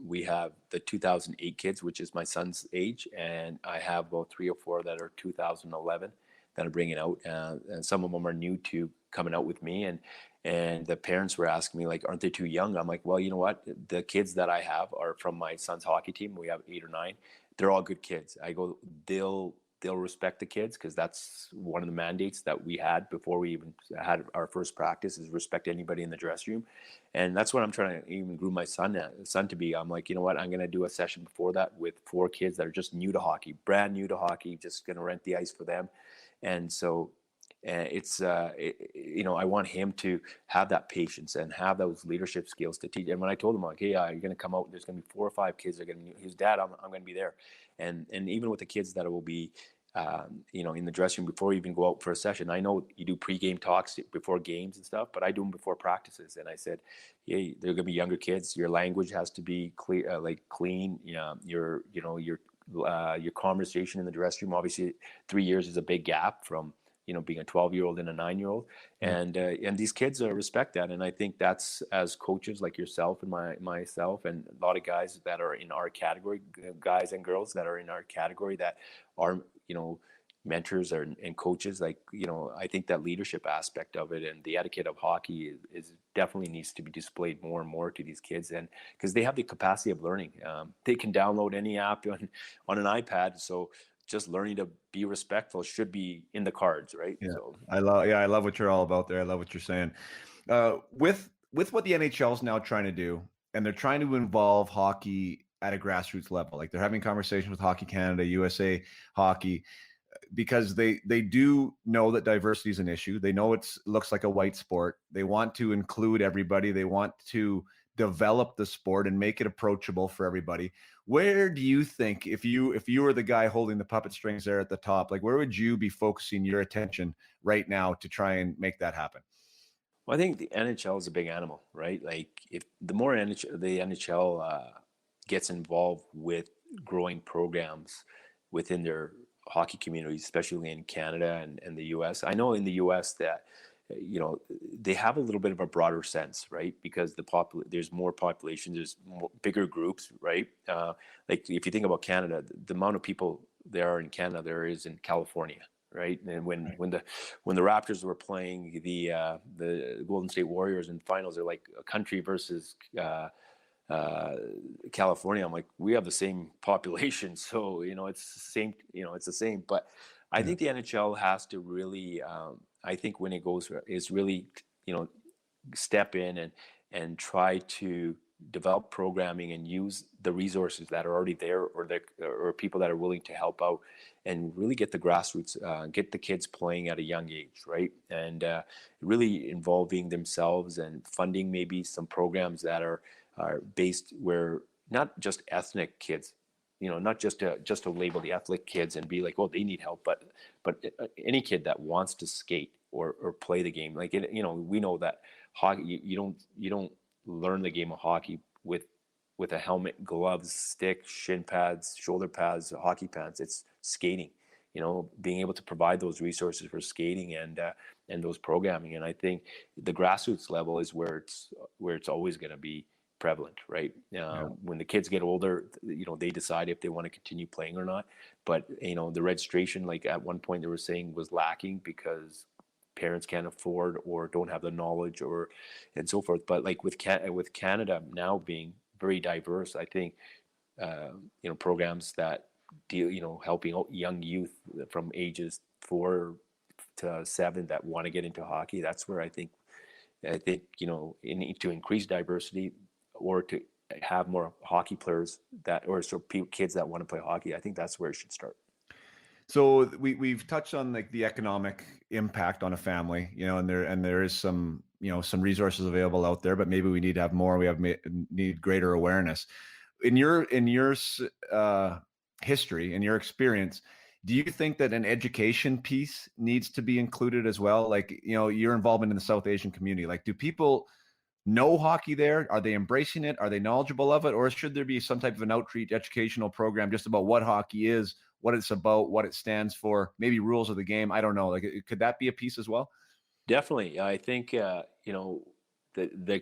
We have the 2008 kids, which is my son's age, and I have about 3 or 4 that are 2011 that are bringing out, and some of them are new to coming out with me, and the parents were asking me like, aren't they too young? I'm like, well, you know what? The kids that I have are from my son's hockey team. We have 8 or 9. They're all good kids. I go, they'll respect the kids because that's one of the mandates that we had before we even had our first practice is respect anybody in the dressing room. And that's what I'm trying to even groom my son to be. I'm like, you know what, I'm going to do a session before that with 4 kids that are just new to hockey, brand new to hockey, just going to rent the ice for them. And so you know, I want him to have that patience and have those leadership skills to teach. And when I told him like, hey, you're going to come out, there's going to be 4 or 5 kids that are going to, his dad, I'm going to be there. And even with the kids that will be, you know, in the dressing room before you even go out for a session. I know you do pre-game talks before games and stuff, but I do them before practices. And I said, hey, they're going to be younger kids. Your language has to be clear, like clean. Your conversation in the dressing room. Obviously, 3 years is a big gap from, you know, being a 12-year-old and a 9-year-old, and these kids respect that. And I think that's, as coaches like yourself and myself and a lot of guys that are in our category, guys and girls that are in our category that are, you know, mentors and coaches, like, you know, I think that leadership aspect of it and the etiquette of hockey is definitely needs to be displayed more and more to these kids, and because they have the capacity of learning. They can download any app on an iPad, so just learning to be respectful should be in the cards, right? Yeah, So I love what you're all about there. I love what you're saying. With what the NHL is now trying to do, and they're trying to involve hockey at a grassroots level. Like they're having conversations with Hockey Canada, USA Hockey, because they do know that diversity is an issue. They know it looks like a white sport. They want to include everybody. They want to develop the sport and make it approachable for everybody. Where do you think, if you were the guy holding the puppet strings there at the top, like where would you be focusing your attention right now to try and make that happen? well, I think the NHL is a big animal, right? Like if the more the NHL gets involved with growing programs within their hockey communities, especially in Canada and the US. I know in the US that, you know, they have a little bit of a broader sense, right? Because there's more population, there's bigger groups, right? Like if you think about Canada, the amount of people there are in Canada, there is in California, right? And when the Raptors were playing the Golden State Warriors in finals, they're like a country versus California. I'm like, we have the same population, so you know it's the same. You know, it's the same. But I think the NHL has to really, I think when it goes is really, you know, step in and try to develop programming and use the resources that are already there, or people that are willing to help out, and really get the grassroots, get the kids playing at a young age, right? And really involving themselves and funding maybe some programs that are based where not just ethnic kids, you know, not just to label the ethnic kids and be like, oh, they need help, but any kid that wants to skate or play the game, like it, you know, we know that hockey, you don't learn the game of hockey with a helmet, gloves, stick, shin pads, shoulder pads, hockey pads. It's skating, you know, being able to provide those resources for skating and those programming. And I think the grassroots level is where it's always going to be prevalent, right? When the kids get older, you know, they decide if they want to continue playing or not. But you know, the registration, like at one point they were saying, was lacking because parents can't afford or don't have the knowledge or and so forth. But like with Canada now being very diverse, I think you know, programs that deal, you know, helping young youth from ages 4 to 7 that want to get into hockey. That's where I think you know, you need to increase diversity or to have more hockey players kids that want to play hockey. I think that's where it should start. So we've touched on like the economic impact on a family, you know, and there is some, you know, some resources available out there, but maybe we need to have more. Need greater awareness. In your history, in your experience, Do you think that an education piece needs to be included as well? Like, your involvement in the South Asian community, like, do people know hockey there? Are they embracing it? Are they knowledgeable of it? Or should there be some type of an outreach educational program just about what hockey is, what it's about, what it stands for, maybe rules of the game? I don't know. Like, could that be a piece as well? Definitely. I think,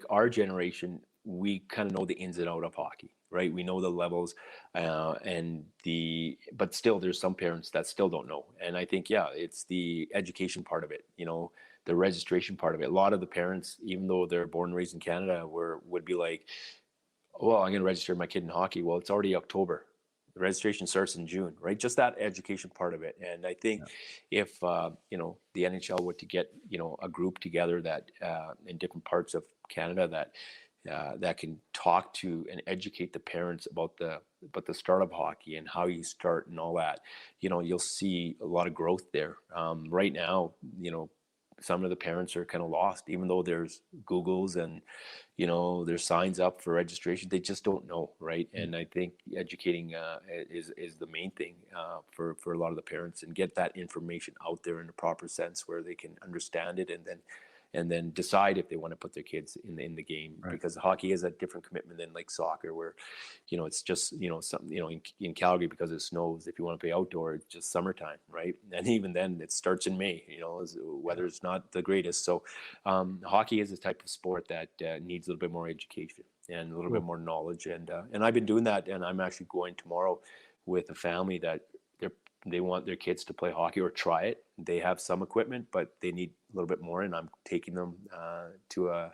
our generation, we kind of know the ins and out of hockey, right? We know the levels, but still there's some parents that still don't know. And I think, yeah, it's the education part of it, the registration part of it. A lot of the parents, even though they're born and raised in Canada, would be like, well, I'm going to register my kid in hockey. Well, it's already October. The registration starts in June, right? Just that education part of it. And I think if, the NHL were to get, a group together that in different parts of Canada that can talk to and educate the parents about the start of hockey and how you start and all that, you'll see a lot of growth there. Right now, some of the parents are kind of lost, even though there's Googles and there's signs up for registration. They just don't know, right? And I think educating is the main thing for a lot of the parents, and get that information out there in the proper sense where they can understand it, and then decide if they want to put their kids in the game. Right. Because hockey is a different commitment than like soccer, where it's just something, in Calgary, because it snows, if you want to play outdoor, it's just summertime, right? And even then it starts in May. Weather's not the greatest. So hockey is a type of sport that needs a little bit more education and a little bit more knowledge, and I've been doing that, and I'm actually going tomorrow with a family that they want their kids to play hockey or try it. They have some equipment, but they need a little bit more, and I'm taking them to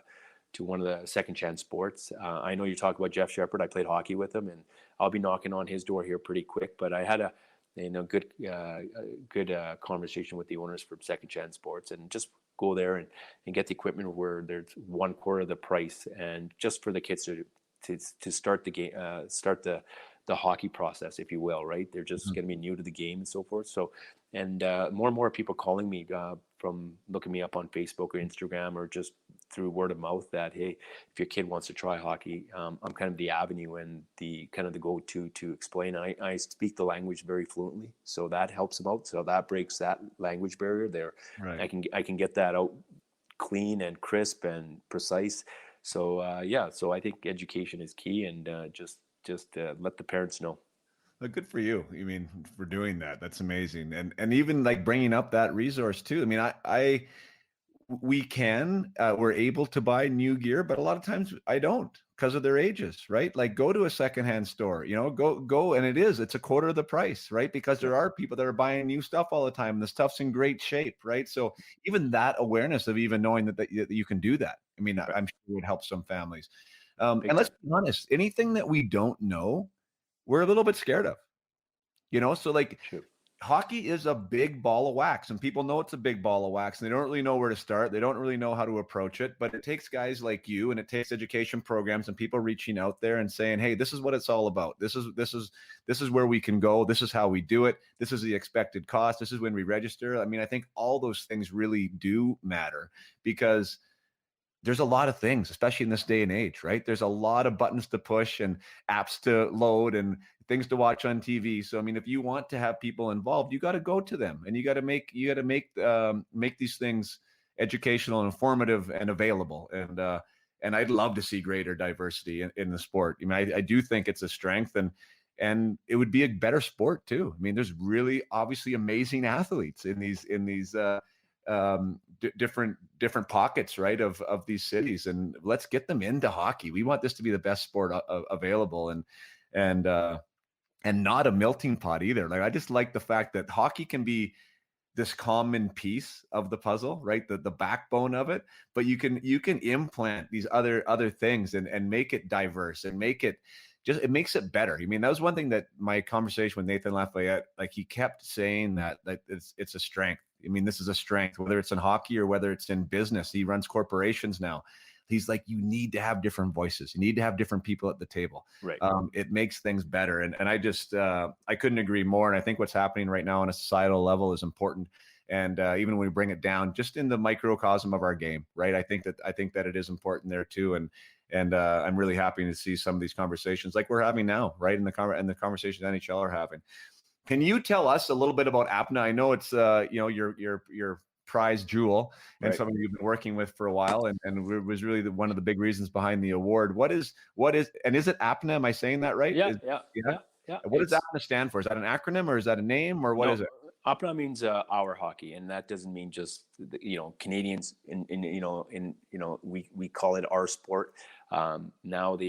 one of the second chance sports. I know you talk about Jeff Shepard. I played hockey with him, and I'll be knocking on his door here pretty quick. But I had a good conversation with the owners for second chance sports, and just go there and get the equipment where there's 1/4 of the price, and just for the kids to start the game, start the hockey process, if you will, right? They're just going to be new to the game and so forth. So, and more and more people calling me from looking me up on Facebook or Instagram, or just through word of mouth, that, hey, if your kid wants to try hockey, I'm kind of the avenue and the kind of the go-to to explain. I speak the language very fluently, so that helps them out. So that breaks that language barrier there. Right. I can get that out clean and crisp and precise. So so I think education is key, and just let the parents know. Good for you. I mean, for doing that. That's amazing. And even like bringing up that resource too. I mean, we're able to buy new gear, but a lot of times I don't, because of their ages, right? Like, go to a secondhand store, go, and it's 1/4 of the price, right? Because there are people that are buying new stuff all the time, and the stuff's in great shape, right? So even that awareness of even knowing that you can do that, I mean, I'm sure it would help some families. And let's be honest, anything that we don't know, we're a little bit scared of, so like, True. hockey is a big ball of wax, and people know it's a big ball of wax, and they don't really know where to start. They don't really know how to approach it, but it takes guys like you, and it takes education programs and people reaching out there and saying, hey, this is what it's all about. This is where we can go. This is how we do it. This is the expected cost. This is when we register. I mean, I think all those things really do matter, because there's a lot of things, especially in this day and age, right? There's a lot of buttons to push and apps to load and things to watch on TV. So, I mean, if you want to have people involved, you got to go to them, and you got to make these things educational and informative and available. And I'd love to see greater diversity in the sport. I mean, I do think it's a strength, and it would be a better sport too. I mean, there's really obviously amazing athletes in these different pockets, right, of these cities, and let's get them into hockey. We want this to be the best sport available, and not a melting pot either. Like, I just like the fact that hockey can be this common piece of the puzzle, right? The backbone of it, but you can implant these other things and make it diverse, and it makes it better. I mean, that was one thing that my conversation with Nathan Lafayette, like, he kept saying that it's a strength. I mean, this is a strength, whether it's in hockey or whether it's in business. He runs corporations now. He's like, you need to have different voices. You need to have different people at the table. Right. It makes things better. And I just, I couldn't agree more. And I think what's happening right now on a societal level is important. And even when we bring it down just in the microcosm of our game, right? I think that it is important there too. And I'm really happy to see some of these conversations like we're having now, right? In the conversations NHL are having. Can you tell us a little bit about Apna? I know it's your prize jewel and Right. something you've been working with for a while, and was really one of the big reasons behind the award. And is it Apna? Am I saying that right? Yeah, yeah, Yeah. yeah, yeah. What does It's Apna stand for? Is that an acronym or is that a name or what no, is it? Apna means our hockey, and that doesn't mean just Canadians. We call it our sport. Now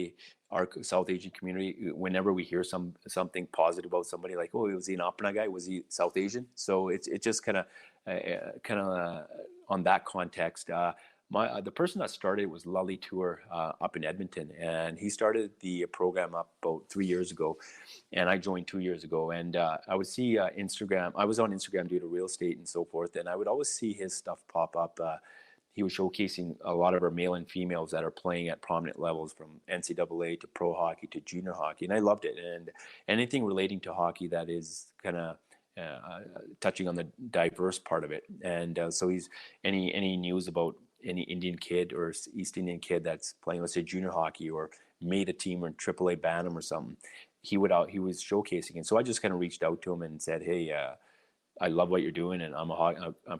our South Asian community, whenever we hear something positive about somebody, like, oh, was he an Apna guy? Was he South Asian? So it's just kind of on that context. The person that started was Lully Tour up in Edmonton, and he started the program up about 3 years ago, and I joined 2 years ago. And I would see Instagram. I was on Instagram due to real estate and so forth, and I would always see his stuff pop up. He was showcasing a lot of our male and females that are playing at prominent levels, from NCAA to pro hockey to junior hockey, and I loved it. And anything relating to hockey that is kind of touching on the diverse part of it. And so he's any news about any Indian kid or East Indian kid that's playing, let's say, junior hockey or made a team or in AAA Bantam or something, he was showcasing. And so I just kind of reached out to him and said, hey, I love what you're doing, and I'm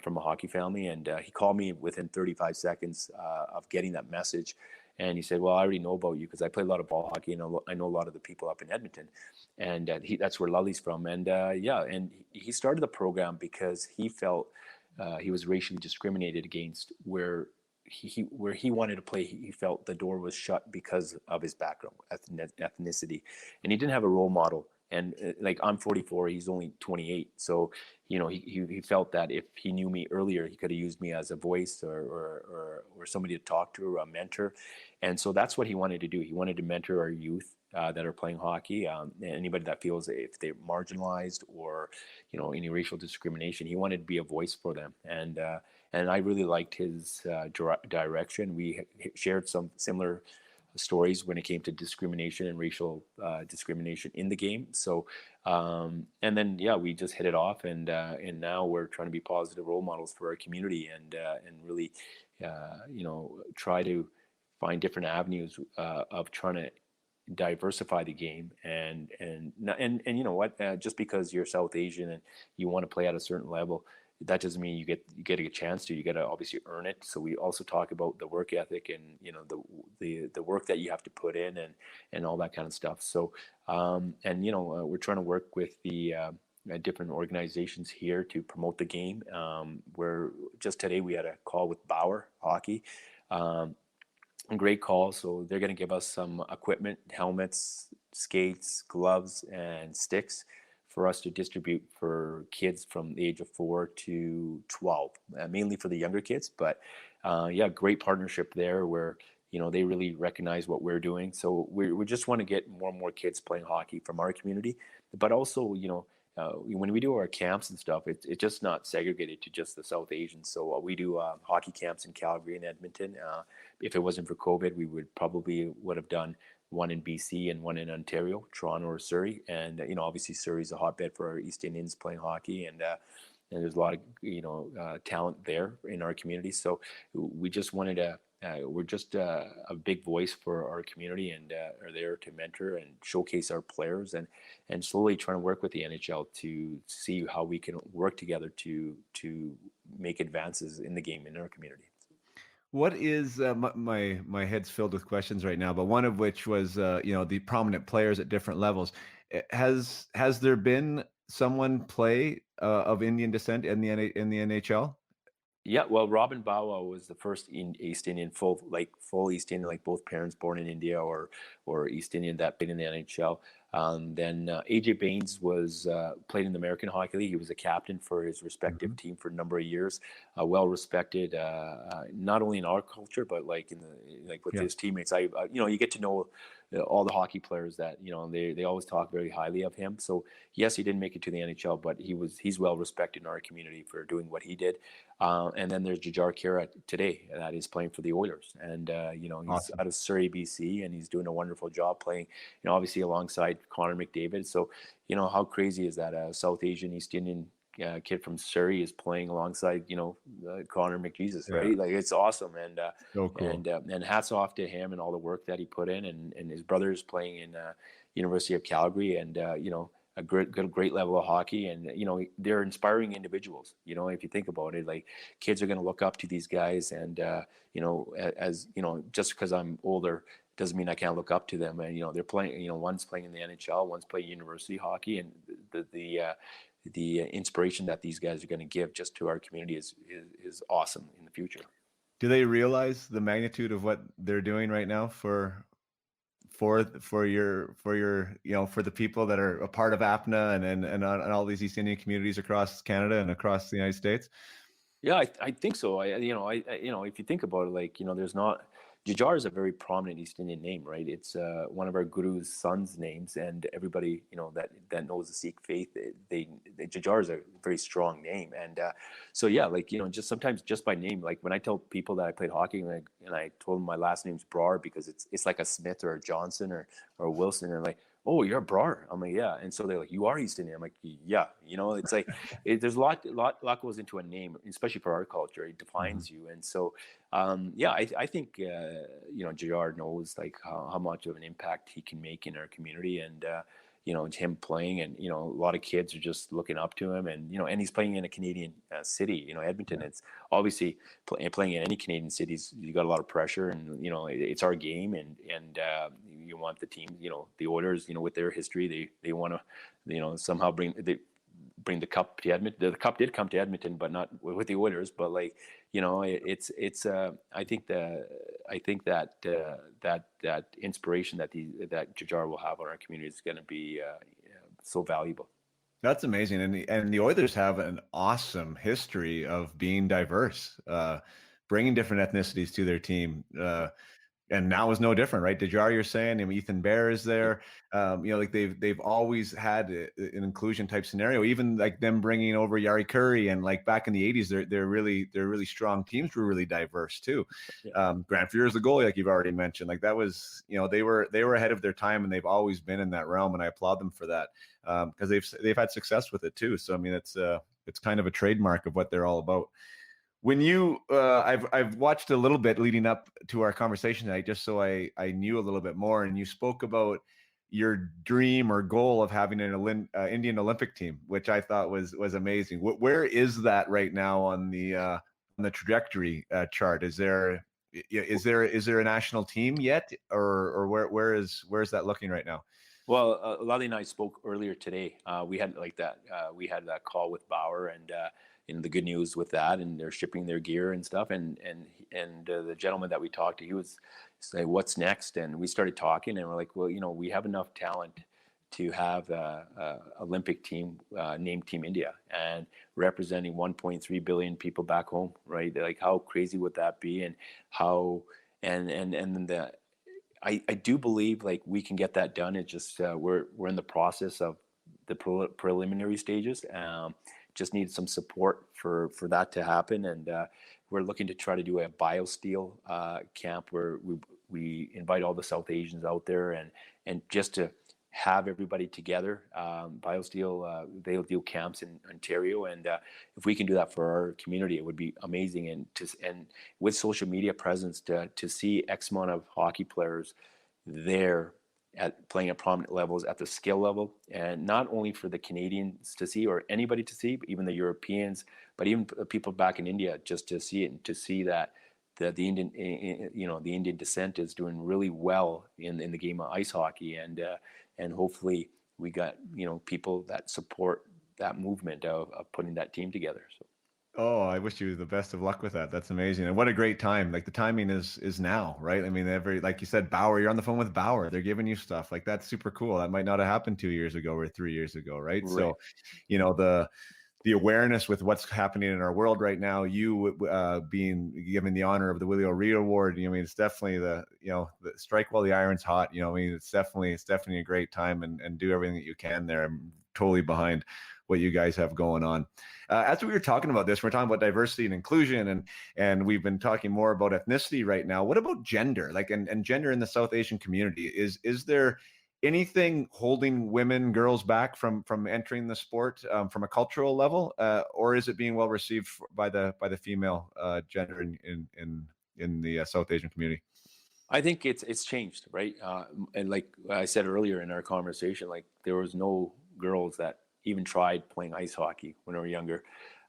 from a hockey family. And he called me within 35 seconds of getting that message. And he said, well, I already know about you because I play a lot of ball hockey, and I know a lot of the people up in Edmonton. And that's where Lully's from. And and he started the program because he felt he was racially discriminated against where he wanted to play. He felt the door was shut because of his background, ethnicity, and he didn't have a role model. And like, I'm 44, he's only 28, so he felt that if he knew me earlier, he could have used me as a voice or somebody to talk to, or a mentor. And so that's what he wanted to do. He wanted to mentor our youth that are playing hockey, anybody that feels if they're marginalized or any racial discrimination. He wanted to be a voice for them. And I really liked his direction. We shared some similar stories when it came to discrimination and racial discrimination in the game. So, and then we just hit it off, and now we're trying to be positive role models for our community, and really, try to find different avenues of trying to diversify the game. And you know what, just because you're South Asian and you want to play at a certain level, that doesn't mean you get a chance to. You got to obviously earn it. So we also talk about the work ethic and the work that you have to put in, and all that kind of stuff. So we're trying to work with the different organizations here to promote the game. Where just today we had a call with Bauer Hockey. Great call. So they're going to give us some equipment, helmets, skates, gloves, and sticks for us to distribute for kids from the age of 4 to 12, mainly for the younger kids. But great partnership there where they really recognize what we're doing. So we just want to get more and more kids playing hockey from our community, but also when we do our camps and stuff, it's just not segregated to just the South Asians. So we do hockey camps in Calgary and Edmonton. If it wasn't for COVID, we would have done one in BC and one in Ontario, Toronto or Surrey. And obviously Surrey's a hotbed for our East Indians playing hockey, and there's a lot of talent there in our community. So we just wanted to. We're just a big voice for our community, and are there to mentor and showcase our players, and slowly trying to work with the NHL to see how we can work together to make advances in the game in our community. What is my head's filled with questions right now, but one of which was the prominent players at different levels. Has there been someone play of Indian descent in the NHL? Yeah, well, Robin Bawa was the first East Indian, full East Indian, like both parents born in India or East Indian that played in the NHL. Then AJ Baines was played in the American Hockey League. He was a captain for his respective team for a number of years. Well respected, not only in our culture but with his teammates. You get to know all the hockey players that they always talk very highly of him. So yes, he didn't make it to the NHL, but he's well respected in our community for doing what he did. And then there's Jujhar Khaira today that is playing for the Oilers, and he's Awesome. out of Surrey, BC, and he's doing a wonderful job playing, obviously alongside Connor McDavid. So how crazy is that? A South Asian East Indian kid from Surrey is playing alongside Connor McJesus, right? Yeah. Like, it's awesome. And So cool. and hats off to him and all the work that he put in, and his brother is playing in University of Calgary, and a great level of hockey, and they're inspiring individuals. If you think about it, like kids are going to look up to these guys, and as just because I'm older doesn't mean I can't look up to them. And they're playing. One's playing in the NHL, one's playing university hockey, and the inspiration that these guys are going to give just to our community is awesome in the future. Do they realize the magnitude of what they're doing right now for your for the people that are a part of Apna and all these East Indian communities across Canada and across the United States? Yeah, I think so. If you think about it, like, there's not, Jajar is a very prominent East Indian name, right? It's one of our guru's sons' names, and everybody, that knows the Sikh faith, Jajar is a very strong name. And so, yeah, like, just sometimes just by name, like when I tell people that I played hockey and I told them my last name's Brar because it's like a Smith or a Johnson or a Wilson, and like, oh, you're a Brar. I'm like, yeah. And so they're like, you are East Indian. I'm like, yeah. It's like there's a lot goes into a name, especially for our culture. It defines you. And so, yeah, I think Jr. knows like how much of an impact he can make in our community, and him playing, and a lot of kids are just looking up to him, and and he's playing in a Canadian city, Edmonton. Yeah. It's obviously playing in any Canadian cities, you got a lot of pressure, and it's our game, and you want the team, the Oilers, with their history, they want to somehow bring the cup to Edmonton. The cup did come to Edmonton, but not with the Oilers. But like, it's I think that inspiration that Jajar will have on our community is going to be so valuable. That's amazing. And the Oilers have an awesome history of being diverse, bringing different ethnicities to their team. And now is no different, right? Dejar, you're saying, Ethan Bear is there. Like they've always had an inclusion type scenario. Even like them bringing over Yari Curry, and like back in the '80s, they're really strong teams. Were really diverse too. Yeah. Grant Fuhr is the goalie, like you've already mentioned. Like that was, they were ahead of their time, and they've always been in that realm, and I applaud them for that because they've had success with it too. So I mean, it's kind of a trademark of what they're all about. When you, I've watched a little bit leading up to our conversation tonight, just so I knew a little bit more. And you spoke about your dream or goal of having an Indian Olympic team, which I thought was amazing. Where is that right now on the trajectory chart? Is there a national team yet, or where's that looking right now? Well, Lally and I spoke earlier today. We had like that. We had that call with Bauer, and the good news with that, and they're shipping their gear and stuff. And the gentleman that we talked to, he was say, "What's next?" And we started talking, and we're like, "Well, we have enough talent to have a Olympic team named Team India and representing 1.3 billion people back home, right? Like, how crazy would that be? And how and then the I do believe like we can get that done. It's just we're in the process of the preliminary stages. Just need some support for that to happen, and we're looking to try to do a biosteel camp where we invite all the South Asians out there, and just to have everybody together. Biosteel, they'll do camps in Ontario, and if we can do that for our community, it would be amazing. And with social media presence, to see X amount of hockey players there at playing at prominent levels at the skill level, and not only for the Canadians to see or anybody to see, but even the Europeans, but even people back in India, just to see it and to see that the Indian, the Indian descent is doing really well in the game of ice hockey, and hopefully we got people that support that movement of putting that team together. So. Oh, I wish you the best of luck with that. That's amazing. And what a great time. Like the timing is now, right? I mean, like you said, Bauer, you're on the phone with Bauer. They're giving you stuff. Like that's super cool. That might not have happened 2 years ago or 3 years ago, right? So, the awareness with what's happening in our world right now, you being given the honor of the Willie O'Ree Award, I mean, it's definitely the strike while the iron's hot. I mean, it's definitely a great time, and do everything that you can there. I'm totally behind what you guys have going on. As we were talking about this, we're talking about diversity and inclusion, and we've been talking more about ethnicity right now. What about gender? Like, and gender in the South Asian community? Is there anything holding girls back from entering the sport from a cultural level, or is it being well received by the female gender in the South Asian community? I think it's changed, right? And like I said earlier in our conversation, like there was no girls that even tried playing ice hockey when we were younger.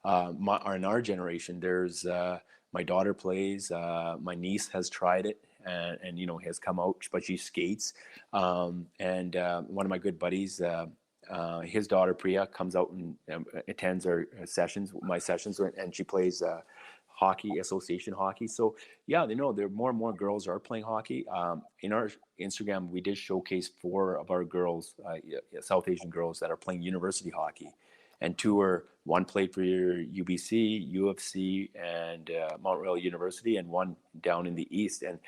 In our generation, there's my daughter plays. My niece has tried it and has come out, but she skates. And one of my good buddies, his daughter Priya, comes out and attends my sessions, and she plays hockey, association hockey. So yeah, there more and more girls are playing hockey. In our Instagram, we did showcase 4 of our girls, South Asian girls that are playing university hockey, and one played for UBC, UFC, and Montreal University, and one down in the East. And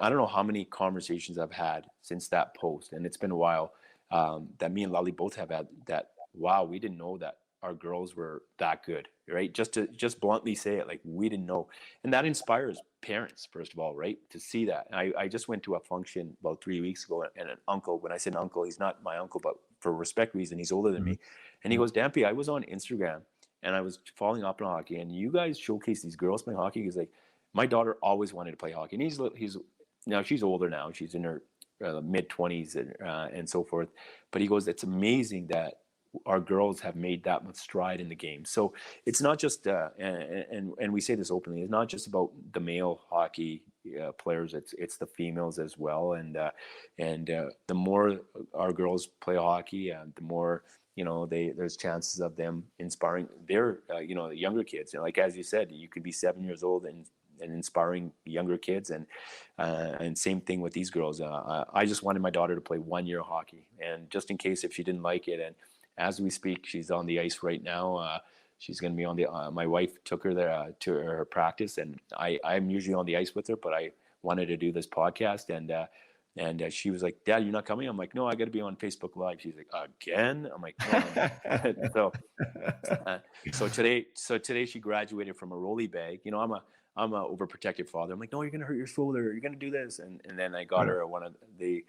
I don't know how many conversations I've had since that post, and it's been a while, that me and Lally both have had that. Wow, we didn't know that our girls were that good, right? Just bluntly say it, like, we didn't know. And that inspires parents, first of all, right? To see that. I just went to a function about 3 weeks ago, and an uncle, when I said uncle, he's not my uncle, but for respect reason, he's older than me. And he goes, Dampy, I was on Instagram and I was following Apna Hockey, and you guys showcase these girls playing hockey. He's like, my daughter always wanted to play hockey. And he's now, she's older now. She's in her mid-20s and so forth. But he goes, it's amazing that our girls have made that much stride in the game. So it's not just, and we say this openly, it's not just about the male hockey players. It's the females as well. And the more our girls play hockey, the more, there's chances of them inspiring their, younger kids. Like, as you said, you could be 7 years old and inspiring younger kids, and same thing with these girls. I just wanted my daughter to play 1 year of hockey, and just in case if she didn't like it, and as we speak, she's on the ice right now. She's going to be on the. My wife took her there to her practice, and I'm usually on the ice with her, but I wanted to do this podcast, and she was like, "Dad, you're not coming?" I'm like, "No, I got to be on Facebook Live." She's like, "Again?" I'm like, "No." So today she graduated from a rolly bag. I'm a overprotective father. I'm like, "No, you're gonna hurt your shoulder. You're gonna do this," and then I got her one of the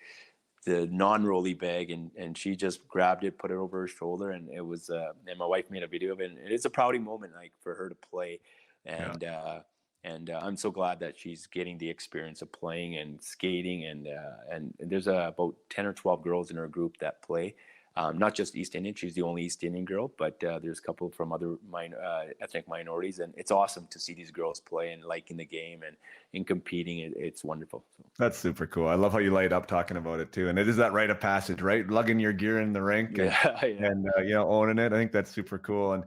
non-rolly bag, and she just grabbed it, put it over her shoulder, and it was and my wife made a video of it, and it's a proud moment, like, for her to play. And I'm so glad that she's getting the experience of playing and skating, and there's about 10 or 12 girls in her group that play. Not just East Indian, she's the only East Indian girl, but there's a couple from other ethnic minorities, and it's awesome to see these girls play and liking the game and in competing. It's wonderful. So. That's super cool. I love how you light up talking about it too. And it is that rite of passage, right? Lugging your gear in the rink and owning it. I think that's super cool. And,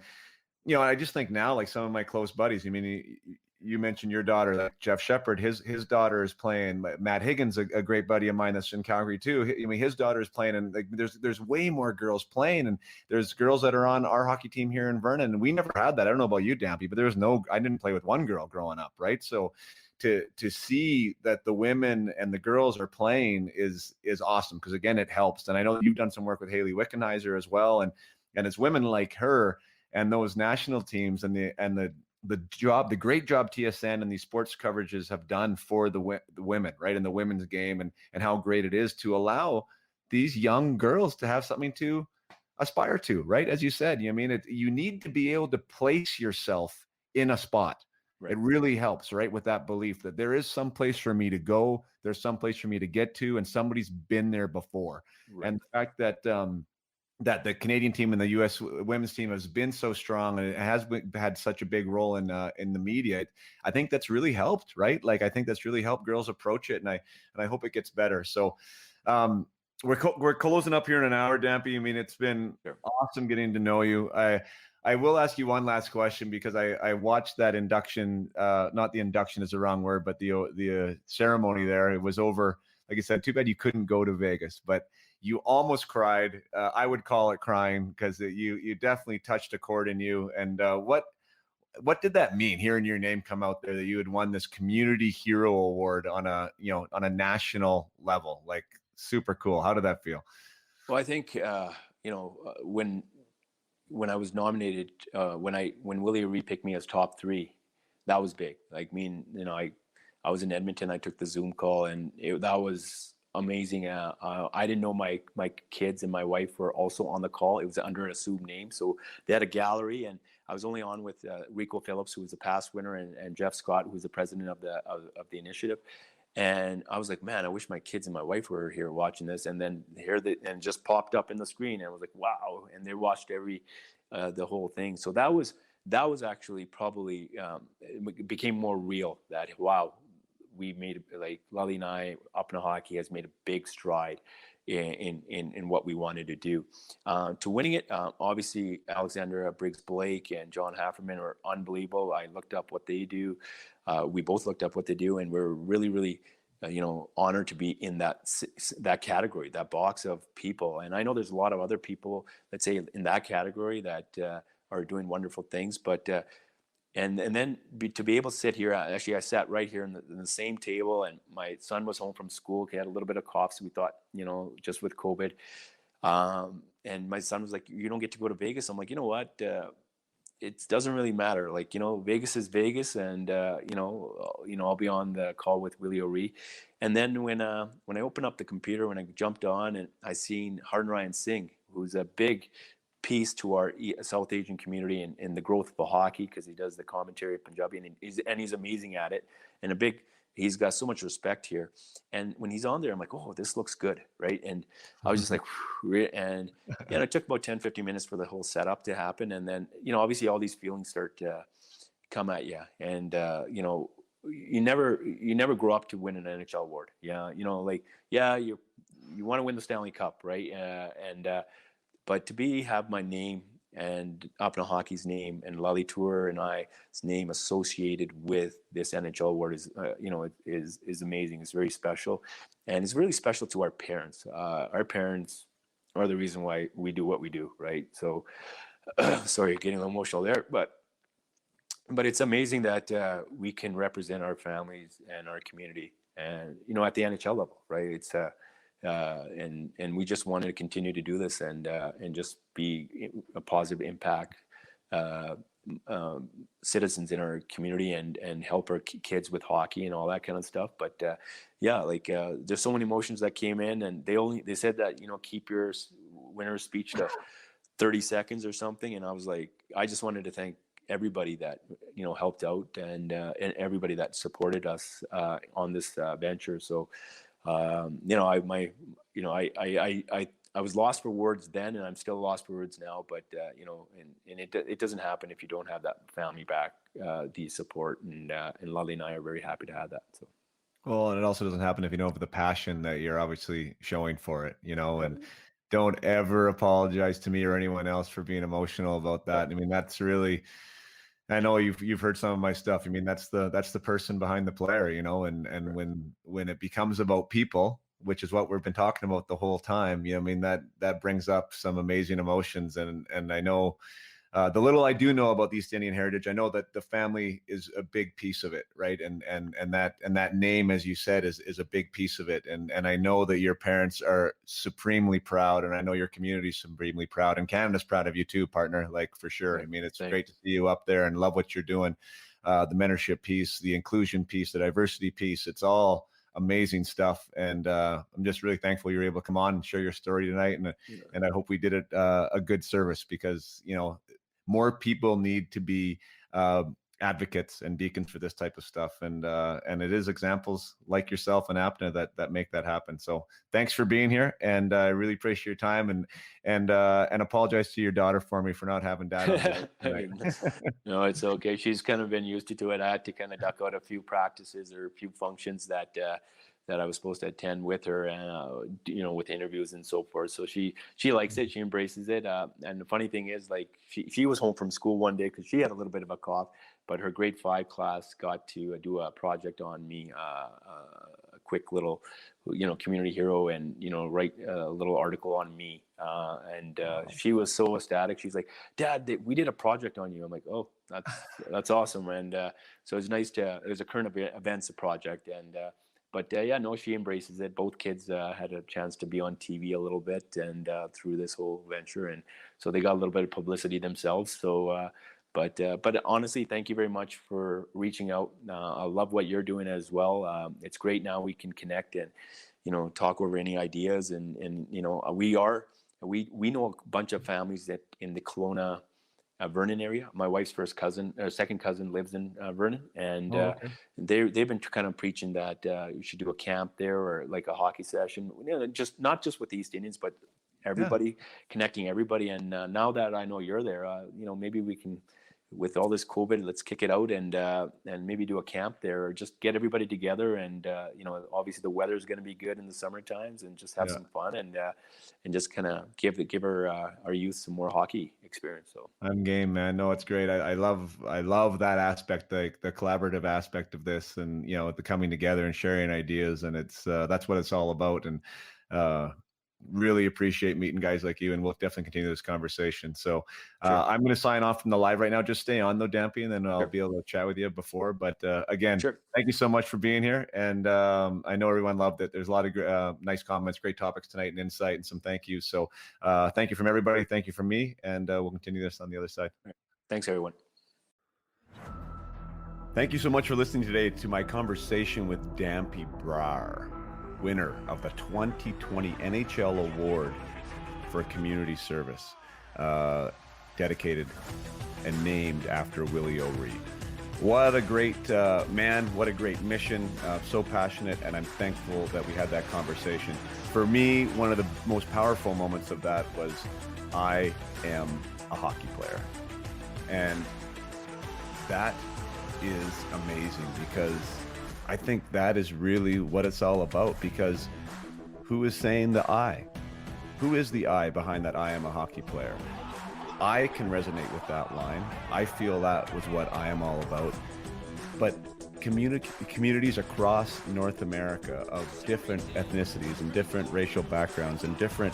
I just think now, like, some of my close buddies, I mean, you mentioned your daughter, like Jeff Shepard, his daughter is playing. Matt Higgins, a great buddy of mine that's in Calgary too. I mean, his daughter is playing, and like, there's way more girls playing, and there's girls that are on our hockey team here in Vernon, and we never had that. I don't know about you, Dampy, but I didn't play with one girl growing up, right? So to see that the women and the girls are playing is awesome, because again, it helps. And I know you've done some work with Haley Wickenheiser as well, and it's women like her and those national teams and the great job TSN and these sports coverages have done for the women, right, in the women's game, and how great it is to allow these young girls to have something to aspire to, right? As you said, I mean, you need to be able to place yourself in a spot. Right. It really helps, right, with that belief that there is some place for me to go, there's some place for me to get to, and somebody's been there before. Right. And the fact that that the Canadian team and the U.S. women's team has been so strong, and it has had such a big role in the media. I think that's really helped, right? Like, I think that's really helped girls approach it, and I hope it gets better. So we're closing up here in an hour, Dampy. I mean, it's been awesome getting to know you. I will ask you one last question, because I watched that induction. Not the induction is the wrong word, but the ceremony there. It was over. Like I said, too bad you couldn't go to Vegas, but you almost cried. I would call it crying, because you definitely touched a chord in you. And what did that mean, hearing your name come out there, that you had won this community hero award on a national level? Like, super cool. How did that feel? Well, I think when I was nominated, when Willie repicked me as top 3, that was big. Like, I was in Edmonton. I took the Zoom call, and that was amazing. I didn't know my kids and my wife were also on the call. It was under an assumed name, so they had a gallery, and I was only on with Rico Phillips, who was a past winner, and Jeff Scott, who's the president of the initiative. And I was like, man, I wish my kids and my wife were here watching this. And then here they and just popped up in the screen, and I was like, wow. And they watched the whole thing. So that was actually probably it became more real. That wow, we made, like, Lally and I, Apna Hockey has made a big stride in what we wanted to do. To winning it, obviously Alexandra Briggs Blake and John Hafferman are unbelievable. I looked up what they do. We both looked up what they do, and we're really, really, honored to be in that category, that box of people. And I know there's a lot of other people, let's say, in that category that are doing wonderful things, but and then to be able to sit here, actually I sat right here in the same table, and my son was home from school. He had a little bit of cough, so we thought, just with COVID, and my son was like, you don't get to go to Vegas. I'm like, you know what, it doesn't really matter. Like, Vegas is Vegas, and I'll be on the call with Willie O'Ree. And then when I opened up the computer, when I jumped on, and I seen Harden Ryan Singh, who's a big piece to our South Asian community and the growth of the hockey, because he does the commentary of Punjabi, and he's amazing at it, and he's got so much respect here. And when he's on there, I'm like, oh, this looks good, right? And I was just like, and it took about 10-15 minutes for the whole setup to happen. And then, obviously all these feelings start to come at you, and you never grow up to win an NHL award. Yeah, you want to win the Stanley Cup, right? But to have my name and Apna Hockey's name and Lally Tour and I's name associated with this NHL award is amazing. It's very special, and it's really special to our parents. Our parents are the reason why we do what we do, right? So, sorry, getting a little emotional there, but it's amazing that we can represent our families and our community, and at the NHL level, right? It's and we just wanted to continue to do this, and just be a positive impact citizens in our community, and help our kids with hockey and all that kind of stuff. But there's so many emotions that came in, and they said that keep your winner's speech to 30 seconds or something, and I was like, I just wanted to thank everybody that helped out, and everybody that supported us on this venture. So I was lost for words then, and I'm still lost for words now. But and it doesn't happen if you don't have that family back, the support, and Lally and I are very happy to have that. So. Well, and it also doesn't happen if you know of the passion that you're obviously showing for it, and don't ever apologize to me or anyone else for being emotional about that. I mean, that's really, I know you've heard some of my stuff. I mean, that's the person behind the player, and when it becomes about people, which is what we've been talking about the whole time, I mean, that brings up some amazing emotions. And I know the little I do know about the East Indian heritage, I know that the family is a big piece of it, right? And that name, as you said, is a big piece of it. And I know that your parents are supremely proud, and I know your community is supremely proud, and Canada's proud of you too, partner. Like, for sure. I mean, it's great to see you up there, and love what you're doing. The mentorship piece, the inclusion piece, the diversity piece, it's all amazing stuff. And I'm just really thankful you were able to come on and share your story tonight. And I hope we did it a good service, because more people need to be advocates and beacons for this type of stuff, and it is examples like yourself and Apna that make that happen. So thanks for being here, and I really appreciate your time, and apologize to your daughter for me for not having dad on. No, it's okay. She's kind of been used to it. I had to kind of duck out a few practices or a few functions that I was supposed to attend with her, and with interviews and so forth. So she likes it. She embraces it. And the funny thing is, like, she was home from school one day because she had a little bit of a cough, but her grade 5 class got to do a project on me, a quick little, community hero, and write a little article on me. And she was so ecstatic. She's like, "Dad, we did a project on you." I'm like, "Oh, that's awesome." And so it's nice it was a current events project, and. But she embraces it. Both kids had a chance to be on TV a little bit, and through this whole venture, and so they got a little bit of publicity themselves. So, but honestly, thank you very much for reaching out. I love what you're doing as well. It's great now we can connect and talk over any ideas, and we know a bunch of families that in the Kelowna Vernon area. My wife's second cousin lives in Vernon, and Oh, okay. they've been kind of preaching that you should do a camp there or like a hockey session. Just not just with the East Indians, but Yeah. everybody, connecting everybody. And now that I know you're there, maybe we can, with all this COVID, let's kick it out and maybe do a camp there, or just get everybody together. And obviously the weather is going to be good in the summer times, and just have Yeah. some fun and just kind of give our youth some more hockey experience. So I'm game, man. No, it's great. I love that aspect, like the collaborative aspect of this, and the coming together and sharing ideas, and it's that's what it's all about. And uh, really appreciate meeting guys like you, and we'll definitely continue this conversation. So sure. I'm going to sign off from the live right now. Just stay on though, Dampy, and then I'll Sure. be able to chat with you before. But again, Sure. thank you so much for being here. And I know everyone loved it. There's a lot of nice comments, great topics tonight, and insight, and some thank yous. So thank you from everybody. Thank you from me. And we'll continue this on the other side. Thanks, everyone. Thank you so much for listening today to my conversation with Dampy Brar, winner of the 2020 NHL Award for Community Service, dedicated and named after Willie O'Ree. What a great man, what a great mission, so passionate, and I'm thankful that we had that conversation. For me, one of the most powerful moments of that was, I am a hockey player. And that is amazing, because I think that is really what it's all about. Because who is saying the I? Who is the I behind that I am a hockey player? I can resonate with that line. I feel that was what I am all about. But communities across North America of different ethnicities and different racial backgrounds and different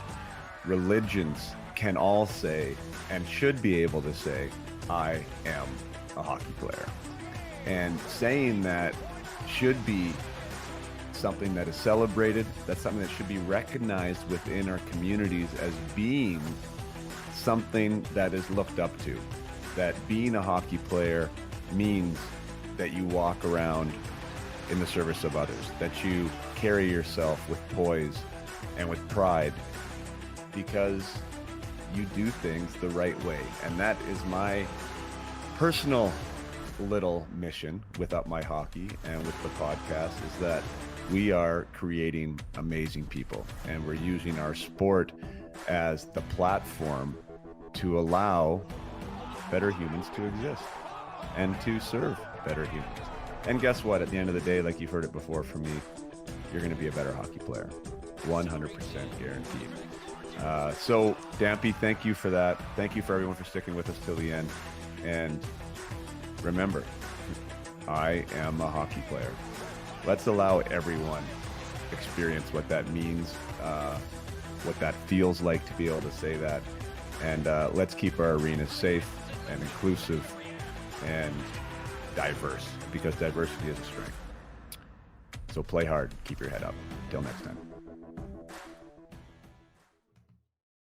religions can all say, and should be able to say, I am a hockey player. And saying that should be something that is celebrated. That's something that should be recognized within our communities as being something that is looked up to. That being a hockey player means that you walk around in the service of others, that you carry yourself with poise and with pride, because you do things the right way. And that is my personal little mission with Up My Hockey and with the podcast, is that we are creating amazing people, and we're using our sport as the platform to allow better humans to exist and to serve better humans. And guess what? At the end of the day, like you've heard it before from me, you're going to be a better hockey player. 100% guaranteed. So Dampy, thank you for that. Thank you for everyone for sticking with us till the end. And remember, I am a hockey player. Let's allow everyone experience what that means, what that feels like to be able to say that. And let's keep our arena safe and inclusive and diverse, because diversity is a strength. So play hard, keep your head up. Till next time.